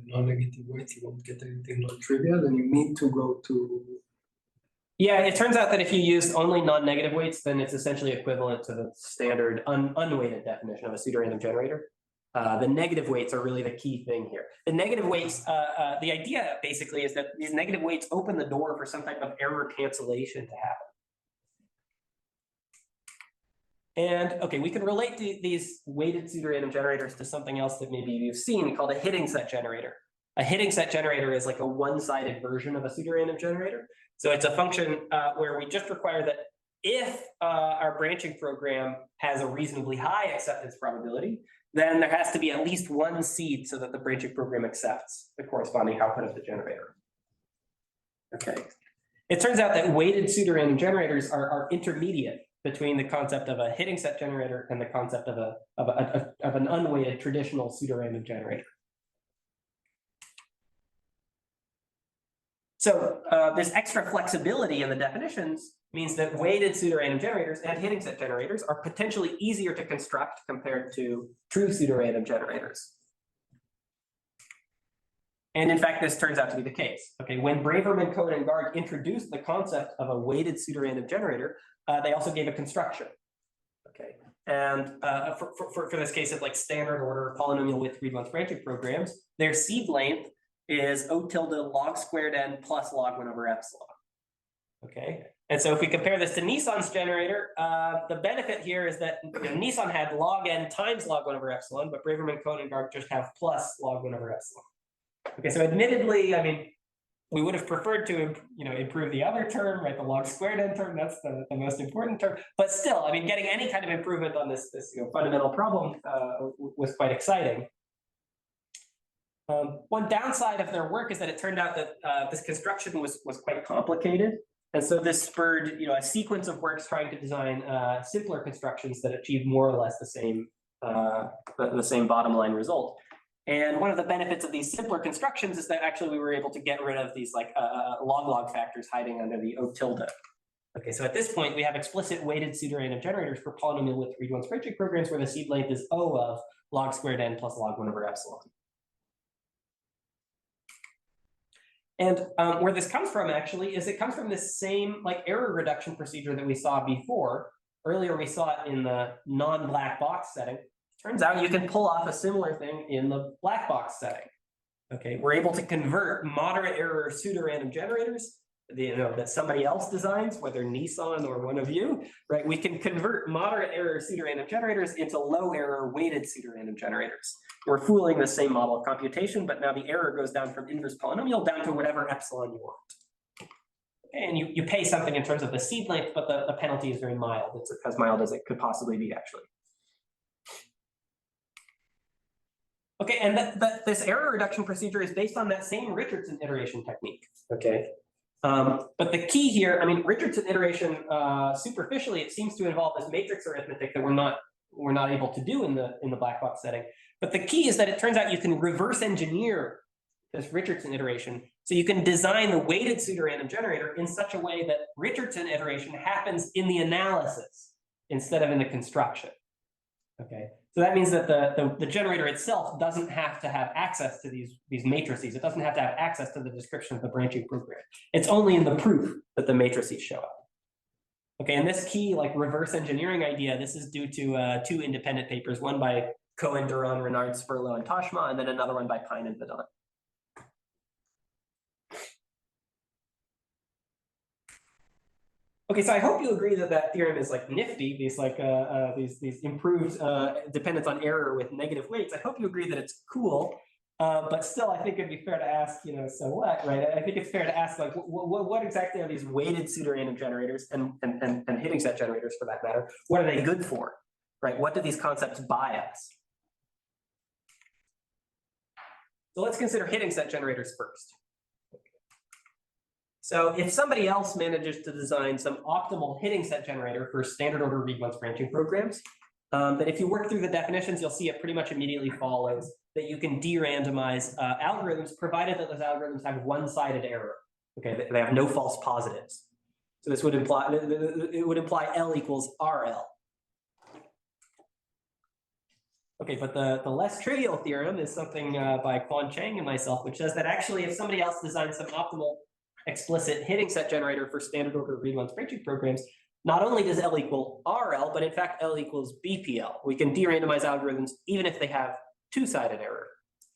non-negative weights. You won't get anything non-trivial, and you need to go to. Yeah, it turns out that if you use only non-negative weights, then it's essentially equivalent to the standard unweighted definition of a pseudorandom generator. The negative weights are really the key thing here. The negative weights, the idea basically is that these negative weights open the door for some type of error cancellation to happen. And okay, we can relate these weighted pseudorandom generators to something else that maybe you've seen called a hitting set generator. A hitting set generator is like a one-sided version of a pseudorandom generator. So it's a function where we just require that if our branching program has a reasonably high acceptance probability, then there has to be at least one seed so that the branching program accepts the corresponding output of the generator. Okay. It turns out that weighted pseudorandom generators are intermediate between the concept of a hitting set generator and the concept of an unweighted traditional pseudorandom generator. So this extra flexibility in the definitions means that weighted pseudorandom generators and hitting set generators are potentially easier to construct compared to true pseudorandom generators. And in fact, this turns out to be the case. Okay, when Braverman, Cohen, and Garg introduced the concept of a weighted pseudorandom generator, they also gave a construction. Okay, and for this case of like standard order polynomial width read-once branching programs, their seed length is O tilde log squared n plus log 1 over epsilon. Okay, and so if we compare this to Nissan's generator, the benefit here is that Nissan had log n times log 1 over epsilon, but Braverman, Cohen, and Garg just have plus log 1 over epsilon. Okay, so admittedly, I mean, we would have preferred to improve the other term, right? The log squared n term, that's the most important term. But still, I mean, getting any kind of improvement on this fundamental problem was quite exciting. One downside of their work is that it turned out that this construction was quite complicated. And so this spurred a sequence of works trying to design simpler constructions that achieve more or less the same bottom line result. And one of the benefits of these simpler constructions is that actually we were able to get rid of these like log factors hiding under the O tilde. Okay, so at this point we have explicit weighted pseudorandom generators for polynomial width read-once branching programs where the seed length is O of log squared n plus log 1 over epsilon. And where this comes from actually is it comes from this same like error reduction procedure that we saw before. Earlier we saw it in the non-black box setting. Turns out you can pull off a similar thing in the black box setting. Okay, we're able to convert moderate error pseudorandom generators that somebody else designs, whether Nissan or one of you, right? We can convert moderate error pseudorandom generators into low error weighted pseudorandom generators. We're fooling the same model of computation, but now the error goes down from inverse polynomial down to whatever epsilon you want. And you pay something in terms of the seed length, but the penalty is very mild. It's as mild as it could possibly be, actually. Okay, and this error reduction procedure is based on that same Richardson iteration technique. Okay, but the key here, I mean, Richardson iteration superficially it seems to involve this matrix arithmetic that we're not able to do in the black box setting. But the key is that it turns out you can reverse engineer this Richardson iteration. So you can design the weighted pseudorandom generator in such a way that Richardson iteration happens in the analysis instead of in the construction. Okay, so that means that the generator itself doesn't have to have access to these matrices. It doesn't have to have access to the description of the branching program. It's only in the proof that the matrices show up. Okay, and this key like reverse engineering idea, this is due to 2 independent papers, one by Cohen, Duran, Renard, Sperlo, and Toshma, and then another one by Pine and Vidon. Okay, so I hope you agree that that theorem is like nifty, these like these improved dependence on error with negative weights. I hope you agree that it's cool, but still, I think it'd be fair to ask, you know, so what, right? I think it's fair to ask, like, what exactly are these weighted pseudorandom generators and hitting set generators, for that matter? What are they good for, right? What do these concepts buy us? So let's consider hitting set generators first. So if somebody else manages to design some optimal hitting set generator for standard order read-once branching programs, then if you work through the definitions, you'll see it pretty much immediately follows that you can de-randomize algorithms, provided that those algorithms have one-sided error. Okay, they have no false positives. So this would imply, it would imply L equals RL. Okay, but the less trivial theorem is something by Quan Chang and myself, which says that actually if somebody else designs some optimal explicit hitting set generator for standard order read-once branching programs, not only does L equal RL, but in fact L equals BPL. We can de-randomize algorithms even if they have two-sided error.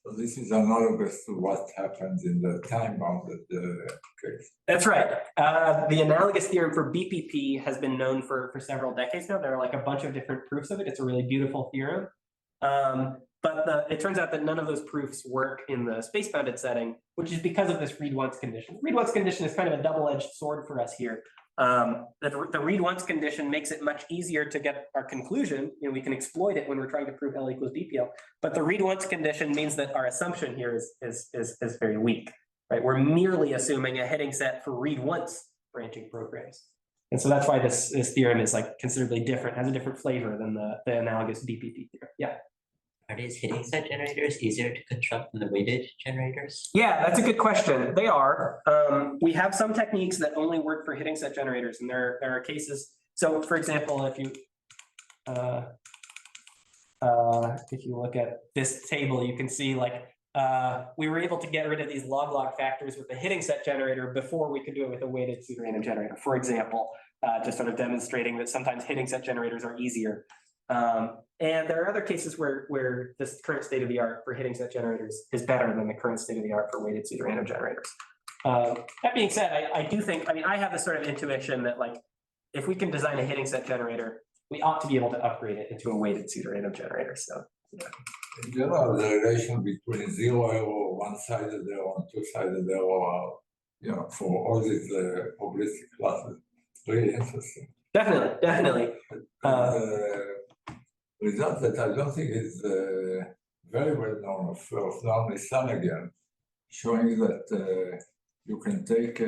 So this is analogous to what happens in the time-bounded case. That's right. The analogous theorem for BPP has been known for several decades now. There are like a bunch of different proofs of it. It's a really beautiful theorem. But it turns out that none of those proofs work in the space-bounded setting, which is because of this read-once condition. Read-once condition is kind of a double-edged sword for us here. The read-once condition makes it much easier to get our conclusion. You know, we can exploit it when we're trying to prove L equals BPL. But the read-once condition means that our assumption here is very weak, right? We're merely assuming a hitting set for read-once branching programs. And so that's why this theorem is like considerably different, has a different flavor than the analogous BPP theorem. Yeah. Are these hitting set generators easier to construct than the weighted generators? Yeah, that's a good question. They are. We have some techniques that only work for hitting set generators, and there are cases. So, for example, if you look at this table, you can see like we were able to get rid of these log factors with the hitting set generator before we could do it with a weighted pseudorandom generator. For example, just sort of demonstrating that sometimes hitting set generators are easier. And there are other cases where this current state of the art for hitting set generators is better than the current state of the art for weighted pseudorandom generators. That being said, I do think, I mean, I have this sort of intuition that like, if we can design a hitting set generator, we ought to be able to upgrade it into a weighted pseudorandom generator. So, yeah. In general, the relation between zero error, one-sided error, and two-sided error are, you know, for all these probabilistic classes, really interesting. Definitely. Result that I don't think is very well known of Naomi Sun again, showing that you can take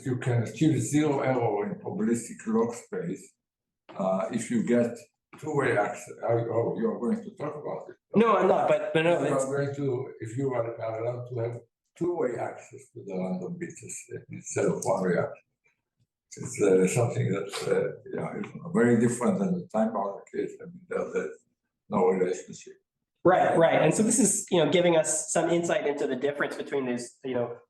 you can achieve zero error in probabilistic log space if you get two-way access. Oh, you are going to talk about it. No, I'm not, but no, you are going to, if you are allowed to have two-way access to the random bits instead of one-way access. It's something that's very different than the time-bound case. I mean, there's no relationship. Right. And so this is, giving us some insight into the difference between this,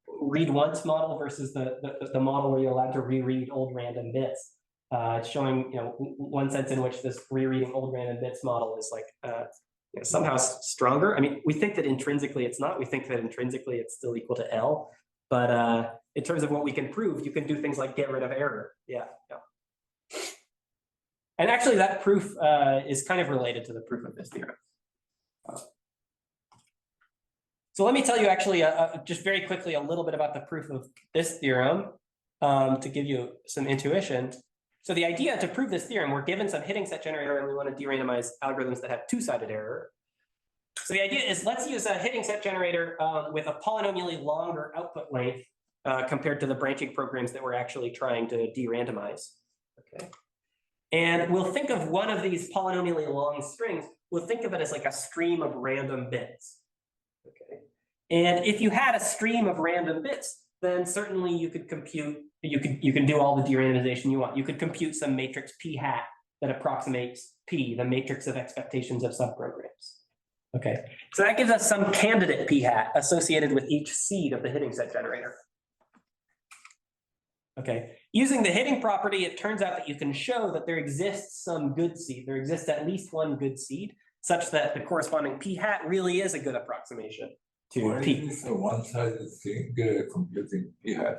read once model versus the model where you're allowed to reread old random bits. It's showing, one sense in which this rereading old random bits model is like somehow stronger. I mean, we think that intrinsically it's not. We think that intrinsically it's still equal to L. But in terms of what we can prove, you can do things like get rid of error. Yeah. And actually that proof is kind of related to the proof of this theorem. So let me tell you actually just very quickly a little bit about the proof of this theorem to give you some intuition. So the idea to prove this theorem, we're given some hitting set generator and we want to de-randomize algorithms that have two-sided error. So the idea is let's use a hitting set generator with a polynomially longer output length compared to the branching programs that we're actually trying to de-randomize. Okay. And we'll think of one of these polynomially long strings, we'll think of it as like a stream of random bits. Okay. And if you had a stream of random bits, then certainly you could compute, you can do all the derandomization you want. You could compute some matrix P hat that approximates P, the matrix of expectations of subprograms. Okay, so that gives us some candidate P hat associated with each seed of the hitting set generator. Okay, using the hitting property, it turns out that you can show that there exists some good seed. There exists at least one good seed, such that the corresponding P hat really is a good approximation to Why P. is this a one-sided thing, computing P hat?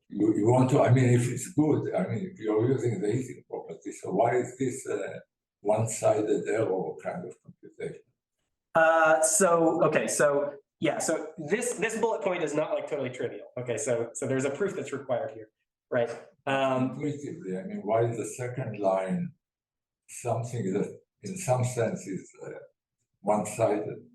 You want to, I mean, if it's good, I mean, if you're using the hitting property, so why is this a one-sided error kind of computation? So this bullet point is not like totally trivial. Okay, so there's a proof that's required here, right? Intuitively, I mean, why is the second line something that in some sense is one-sided?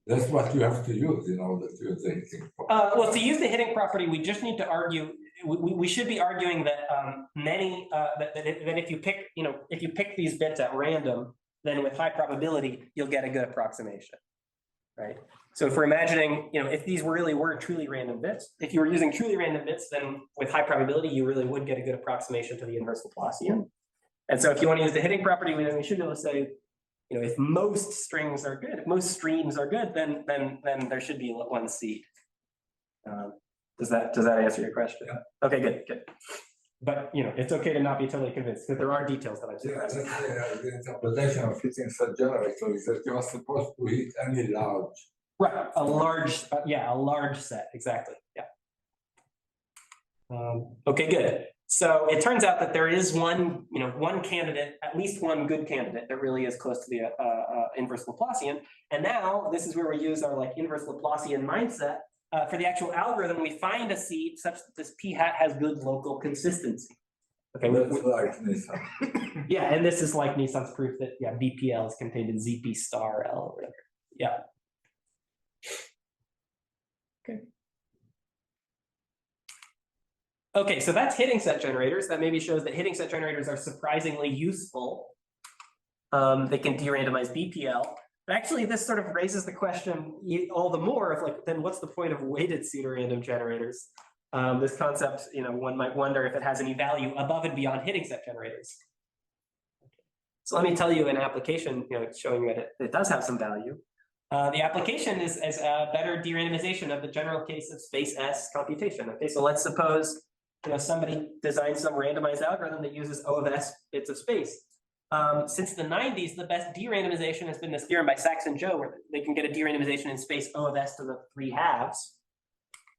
That's what you have to use in order to use the hitting property. Well, to use the hitting property, we just need to argue. We should be arguing that that if you pick, if you pick these bits at random, then with high probability you'll get a good approximation, right? So if we're imagining, if these really were truly random bits, if you were using truly random bits, then with high probability you really would get a good approximation to the inverse Laplacian. And so if you want to use the hitting property, we should be able to say, if most strings are good, if most streams are good, then there should be one seed. Does that answer your question? Yeah. Okay, good. But it's okay to not be totally convinced because there are details that I'm Yeah, surprised. the interpretation of hitting set generator is that you are supposed to hit any large. Right, a large set, exactly. Yeah. Okay, good. So it turns out that there is one candidate, at least one good candidate that really is close to the inverse Laplacian. And now this is where we use our inverse Laplacian mindset. For the actual algorithm, we find a seed such that this P hat has good local consistency. Okay. That's like Nissan. Yeah, and this is like Nissan's proof that BPL is contained in ZP star L or whatever. Yeah. Okay. Okay, so that's hitting set generators. That maybe shows that hitting set generators are surprisingly useful. They can derandomize BPL. But actually, this sort of raises the question all the more of then what's the point of weighted pseudorandom generators? This concept, one might wonder if it has any value above and beyond hitting set generators. So let me tell you an application, showing that it does have some value. The application is a better derandomization of the general case of space S computation. Okay, so let's suppose somebody designs some randomized algorithm that uses O of S bits of space. Since the 90s, the best derandomization has been this theorem by Sachs and Joe, where they can get a derandomization in space O of S to the 3/2.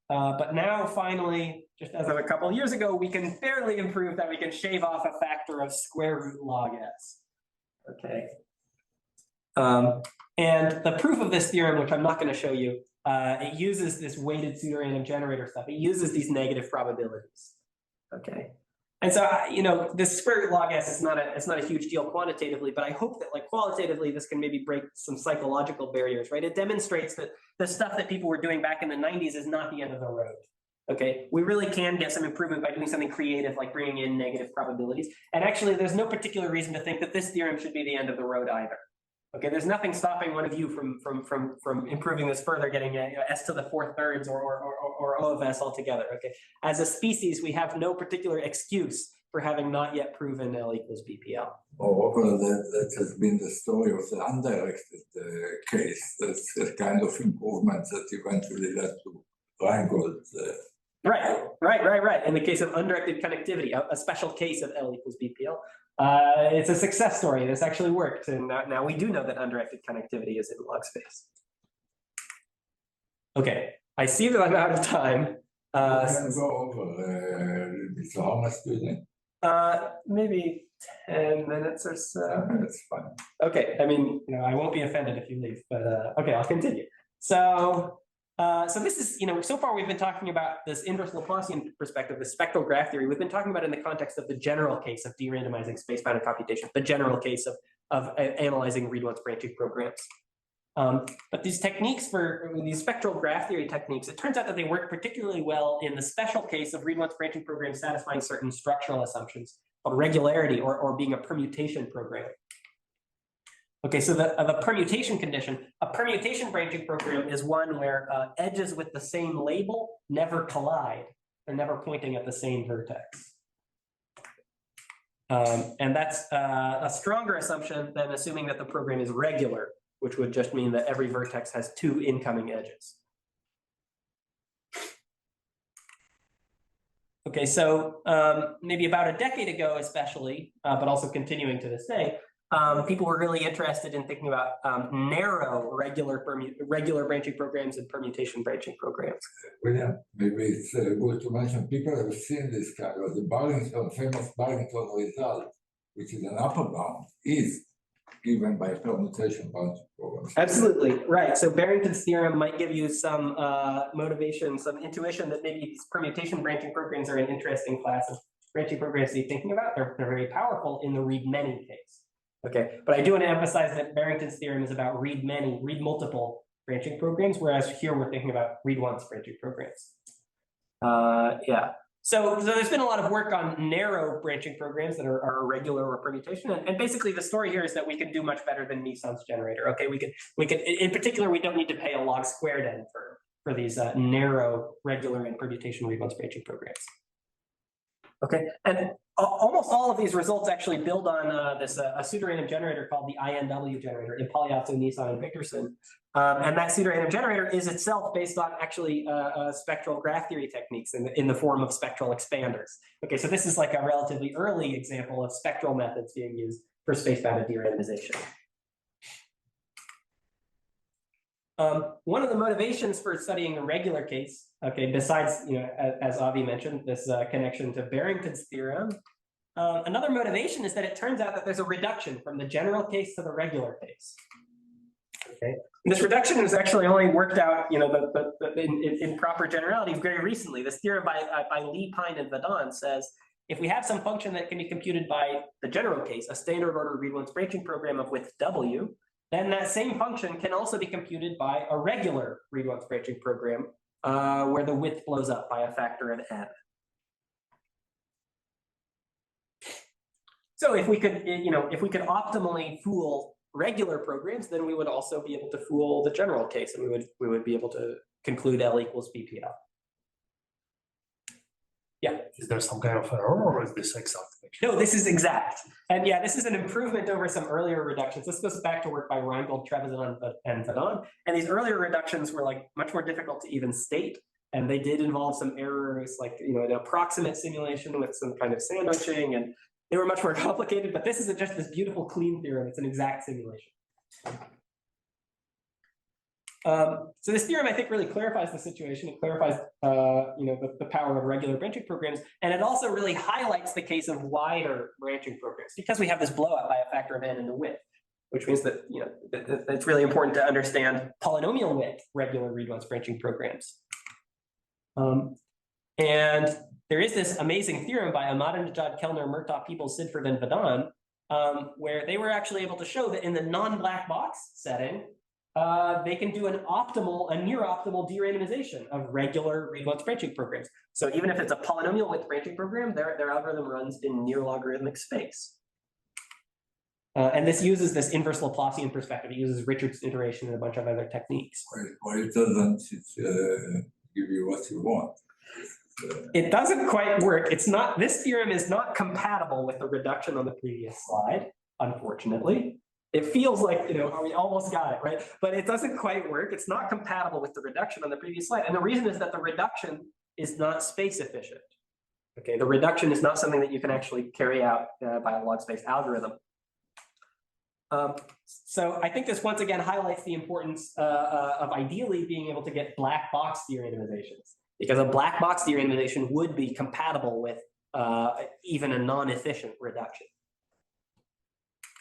But now, finally, just as of a couple of years ago, we can fairly improve that. We can shave off a factor of square root log S. Okay. And the proof of this theorem, which I'm not going to show you, it uses this weighted pseudorandom generator stuff. It uses these negative probabilities. Okay. And so, this square root log S is it's not a huge deal quantitatively, but I hope that qualitatively, this can maybe break some psychological barriers, right? It demonstrates that the stuff that people were doing back in the 90s is not the end of the road. Okay, we really can get some improvement by doing something creative, like bringing in negative probabilities. And actually, there's no particular reason to think that this theorem should be the end of the road either. Okay, there's nothing stopping one of you from improving this further, getting S to the 4/3 or O of S altogether. Okay, as a species, we have no particular excuse for having not yet proven L equals BPL. Moreover, that has been the story of the undirected case. That's the kind of improvements that eventually led to Reingold. Right. In the case of undirected connectivity, a special case of L equals BPL. It's a success story. This actually worked, and now we do know that undirected connectivity is in log space. Okay, I see that I'm out of time. You can go over. So how much do you think? Maybe 10 minutes or so. That's fine. Okay, I mean, I won't be offended if you leave, but okay, I'll continue. So this is, so far we've been talking about this inverse Laplacian perspective, the spectral graph theory. We've been talking about it in the context of the general case of derandomizing space-bounded computation, the general case of analyzing read-once branching programs. But these techniques these spectral graph theory techniques, it turns out that they work particularly well in the special case of read-once branching programs satisfying certain structural assumptions called regularity or being a permutation program. Okay, so the permutation condition, a permutation branching program is one where edges with the same label never collide. They're never pointing at the same vertex. And that's a stronger assumption than assuming that the program is regular, which would just mean that every vertex has two incoming edges. Okay, so maybe about a decade ago especially, but also continuing to this day, people were really interested in thinking about narrow regular branching programs and permutation branching programs. William, maybe it's good to mention people have seen this kind of the Barrington, famous Barrington result, which is an upper bound, is given by permutation branching programs. Absolutely, right. So Barrington's theorem might give you some motivation, some intuition that maybe these permutation branching programs are an interesting class of branching programs to be thinking about. They're very powerful in the read many case. Okay, but I do want to emphasize that Barrington's theorem is about read multiple branching programs, whereas here we're thinking about read once branching programs. Yeah. So there's been a lot of work on narrow branching programs that are regular or permutation, and basically the story here is that we can do much better than Nissan's generator. Okay, we could in particular we don't need to pay a log squared n for these narrow regular and permutation read once branching programs. Okay, and almost all of these results actually build on this a pseudorandom generator called the INW generator in Polyazzo, Nissan, and Victorson. And that pseudorandom generator is itself based on actually spectral graph theory techniques in the form of spectral expanders. Okay, so this is like a relatively early example of spectral methods being used for space-bounded derandomization. One of the motivations for studying the regular case, okay, besides, as Avi mentioned, this connection to Barrington's theorem, another motivation is that it turns out that there's a reduction from the general case to the regular case. Okay, and this reduction is actually only worked out, in proper generality very recently. This theorem by Lee, Pine, and Vadon says if we have some function that can be computed by the general case, a standard order read once branching program of width W, then that same function can also be computed by a regular read once branching program where the width blows up by a factor of n. So if we could, optimally fool regular programs, then we would also be able to fool the general case, and we would be able to conclude L equals BPL. Yeah. Is there some kind of error, or is this exact? No, this is exact. And yeah, this is an improvement over some earlier reductions. This goes back to work by Reingold, Trevisan, and Vadon. And these earlier reductions were like much more difficult to even state. And they did involve some errors, like, an approximate simulation with some kind of sandwiching, and they were much more complicated, but this is just this beautiful clean theorem. It's an exact simulation. So this theorem, I think, really clarifies the situation. It clarifies, the power of regular branching programs, and it also really highlights the case of wider branching programs because we have this blow up by a factor of n in the width, which means that it's really important to understand polynomial width regular read once branching programs. And there is this amazing theorem by Ahmadinejad, Kellner, Murtaugh, Peoples, Sidford, and Vadon, where they were actually able to show that in the non-black box setting, they can do a near optimal derandomization of regular read once branching programs. So even if it's a polynomial width branching program, their algorithm runs in near logarithmic space. And this uses this inverse Laplacian perspective. It uses Richard's iteration and a bunch of other techniques. Why it doesn't give you what you want? It doesn't quite work. This theorem is not compatible with the reduction on the previous slide, unfortunately. It feels like, we almost got it, right? But it doesn't quite work. It's not compatible with the reduction on the previous slide. And the reason is that the reduction is not space efficient. Okay, the reduction is not something that you can actually carry out by a log space algorithm. So I think this once again highlights the importance of ideally being able to get black box derandomizations, because a black box derandomization would be compatible with even a non-efficient reduction.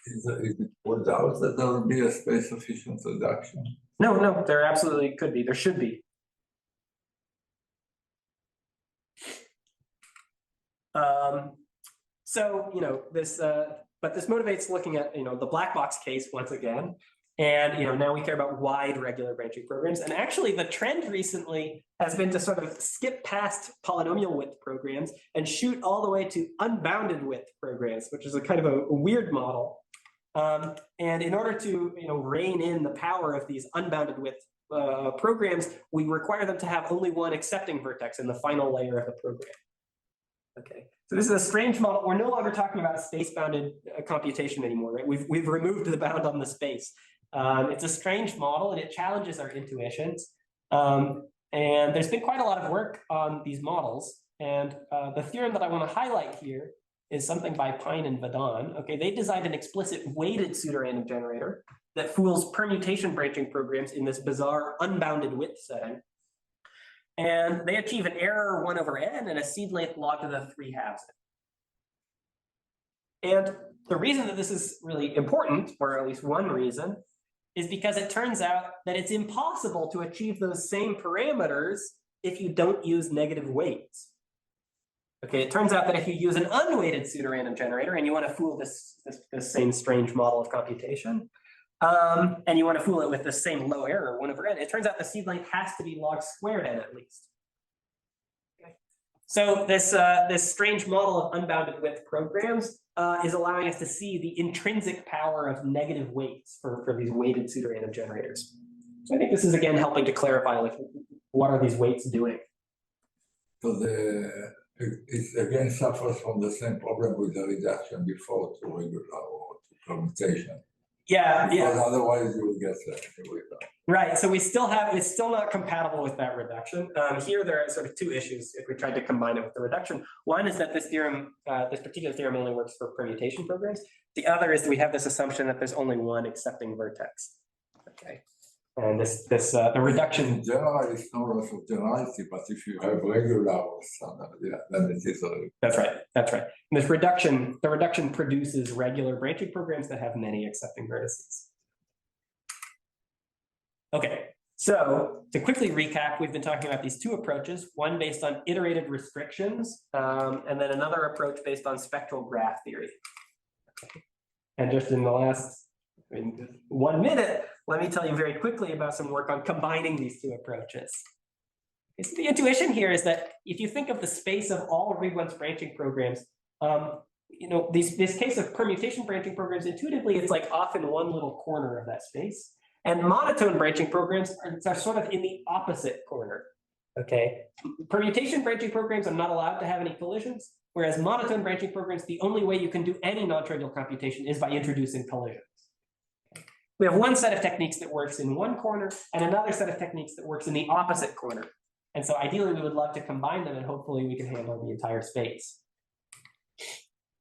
Is it pulled out that there will be a space efficient reduction? No, there absolutely could be. There should be. So, but this motivates looking at, the black box case once again. And now we care about wide regular branching programs. And actually the trend recently has been to sort of skip past polynomial width programs and shoot all the way to unbounded width programs, which is a kind of a weird model. And in order to rein in the power of these unbounded width programs, we require them to have only one accepting vertex in the final layer of the program. Okay, so this is a strange model. We're no longer talking about space-bounded computation anymore, right? We've removed the bound on the space. It's a strange model and it challenges our intuitions. And there's been quite a lot of work on these models. And the theorem that I want to highlight here is something by Pine and Vadon. Okay, they designed an explicit weighted pseudorandom generator that fools permutation branching programs in this bizarre unbounded width setting. And they achieve an error 1 over n and a seed length log to the 3/2. And the reason that this is really important, or at least one reason, is because it turns out that it's impossible to achieve those same parameters if you don't use negative weights. Okay, it turns out that if you use an unweighted pseudorandom generator and you want to fool this same strange model of computation, and you want to fool it with the same low error 1 over n, it turns out the seed length has to be log squared n at least. Okay. So this strange model of unbounded width programs is allowing us to see the intrinsic power of negative weights for these weighted pseudorandom generators. So I think this is again helping to clarify like what are these weights doing. So it again suffers from the same problem with the reduction before to regular or to permutation. Yeah. Because otherwise you will get Right. So it's still not compatible with that reduction. Here there are sort of two issues if we tried to combine it with the reduction. One is that this particular theorem only works for permutation programs. The other is that we have this assumption that there's only one accepting vertex. Okay. And the reduction. In general, it's no loss of generality, but if you have regular or standard, then it is a. That's right. That's right. And the reduction produces regular branching programs that have many accepting vertices. Okay, so to quickly recap, we've been talking about these two approaches, one based on iterated restrictions, and then another approach based on spectral graph theory. Okay. And just in the last 1 minute, let me tell you very quickly about some work on combining these two approaches. Okay, so the intuition here is that if you think of the space of all read-once branching programs, this case of permutation branching programs, intuitively, it's like off in one little corner of that space. And monotone branching programs are sort of in the opposite corner, okay? Permutation branching programs are not allowed to have any collisions, whereas monotone branching programs, the only way you can do any non-trivial computation is by introducing collisions. We have one set of techniques that works in one corner and another set of techniques that works in the opposite corner. And so ideally, we would love to combine them and hopefully we can handle the entire space.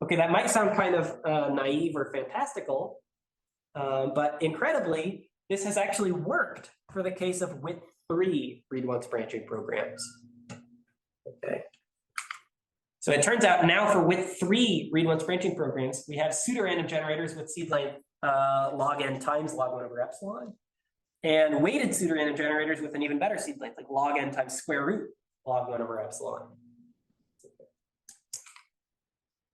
Okay, that might sound kind of naive or fantastical, but incredibly, this has actually worked for the case of width 3 read-once branching programs. Okay. So it turns out now for width 3 read-once branching programs, we have pseudorandom generators with seed length log n times log 1 over epsilon, and weighted pseudorandom generators with an even better seed length, like log n times square root log 1 over epsilon.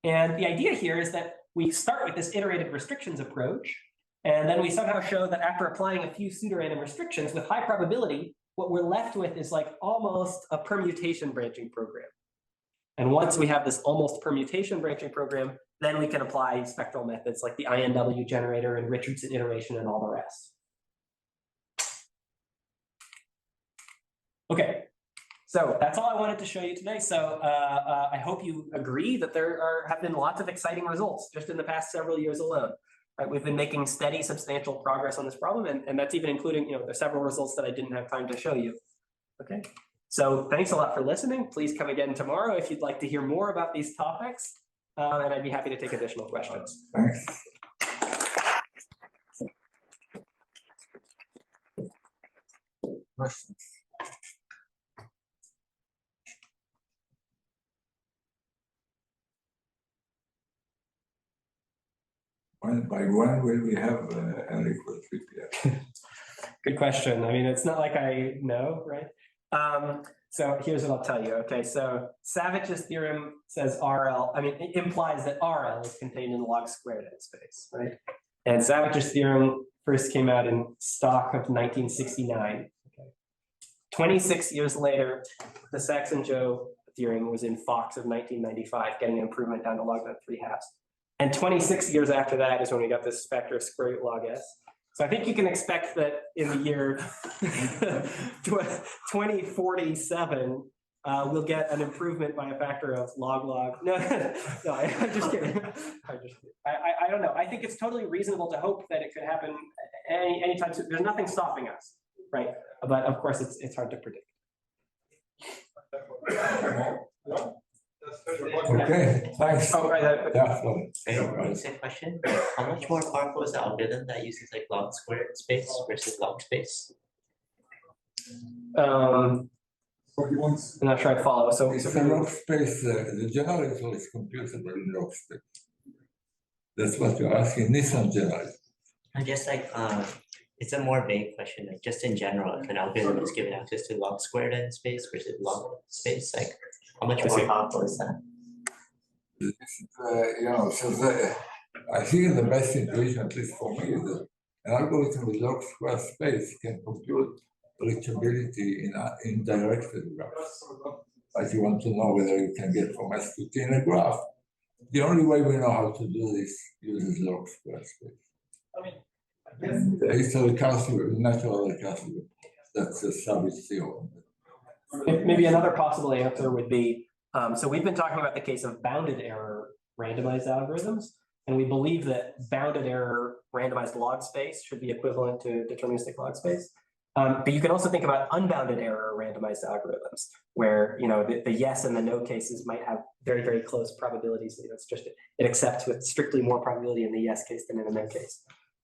And the idea here is that we start with this iterated restrictions approach, and then we somehow show that after applying a few pseudorandom restrictions with high probability, what we're left with is like almost a permutation branching program. And once we have this almost permutation branching program, then we can apply spectral methods like the INW generator and Richardson iteration and all the rest. Okay, so that's all I wanted to show you today. So I hope you agree that there have been lots of exciting results just in the past several years alone. Right, we've been making steady, substantial progress on this problem, and that's even including, there's several results that I didn't have time to show you. Okay, so thanks a lot for listening. Please come again tomorrow if you'd like to hear more about these topics, and I'd be happy to take additional questions. Thanks. Questions? By when will we have L equals BPL? Good question. I mean, it's not like I know, right? So here's what I'll tell you. Okay, so Savage's theorem says RL, it implies that RL is contained in log squared n space, right? And Savage's theorem first came out in Stock of 1969. Okay. 26 years later, the Saxon-Joe theorem was in Fox of 1995, getting an improvement down to log 3/2. And 26 years after that is when we got this factor of square root log s. So I think you can expect that in the year 2047, we'll get an improvement by a factor of log. No, I'm just kidding. I don't know. I think it's totally reasonable to hope that it could happen anytime soon. There's nothing stopping us, right? But of course, it's hard to predict. Okay, thanks. Oh, right. Yeah, so- Basic question, how much more powerful is the algorithm that uses like log squared space versus log space? I'm not sure I follow. So It's a log space, the generator is computable in log space. That's what you're asking, Nissan generator. And just like, it's a more vague question, like just in general, if an algorithm is given access to log squared n space versus log space, like how much more powerful is that? I think the best intuition, at least for me, is that an algorithm with log square space can compute reachability in directed graphs. Like you want to know whether you can get from S to T in a graph. The only way we know how to do this uses log square space. And it's a recursive, natural recursive. That's a Savage theorem. maybe another possible answer would be, so we've been talking about the case of bounded error randomized algorithms, and we believe that bounded error randomized log space should be equivalent to deterministic log space. But you can also think about unbounded error randomized algorithms, where the yes and the no cases might have very, very close probabilities. It's just it accepts with strictly more probability in the yes case than in the no case.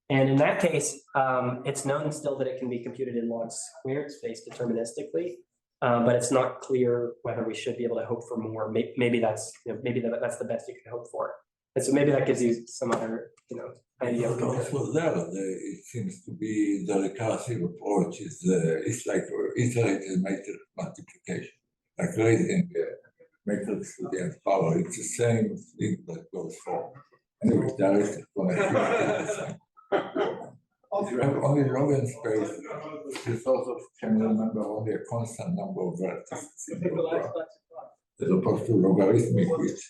And in that case, it's known still that it can be computed in log squared space deterministically, but it's not clear whether we should be able to hope for more. Maybe that's that's the best you can hope for. And so maybe that gives you some other idea. Also there, it seems to be the recursive approach is it's like iterated multiplication, like raising matrix to the nth power. It's the same thing that goes for anyway, directed connectivity is the same. If you have only log n space, you sort of can remember only a constant number of vertices in your graph, as opposed to logarithmic, which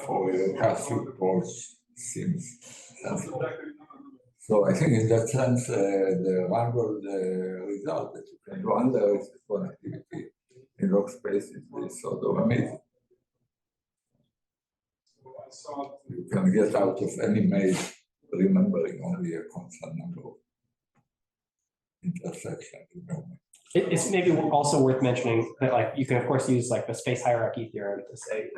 for a recursive approach seems sensible. So I think in that sense, the wrangled result that you can do under connectivity in log space is sort of amazing. You can get out of any maze remembering only a constant number of intersections. It's maybe also worth mentioning that you can of course use the space hierarchy theorem to say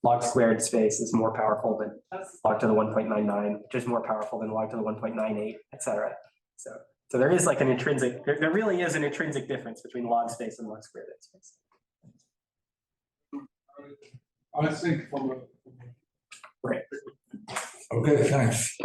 log squared space is more powerful than log to the 1.99, which is more powerful than log to the 1.98, etc. So there is an intrinsic, there really is an intrinsic difference between log space and log squared space. I think from a Right. Okay, thanks.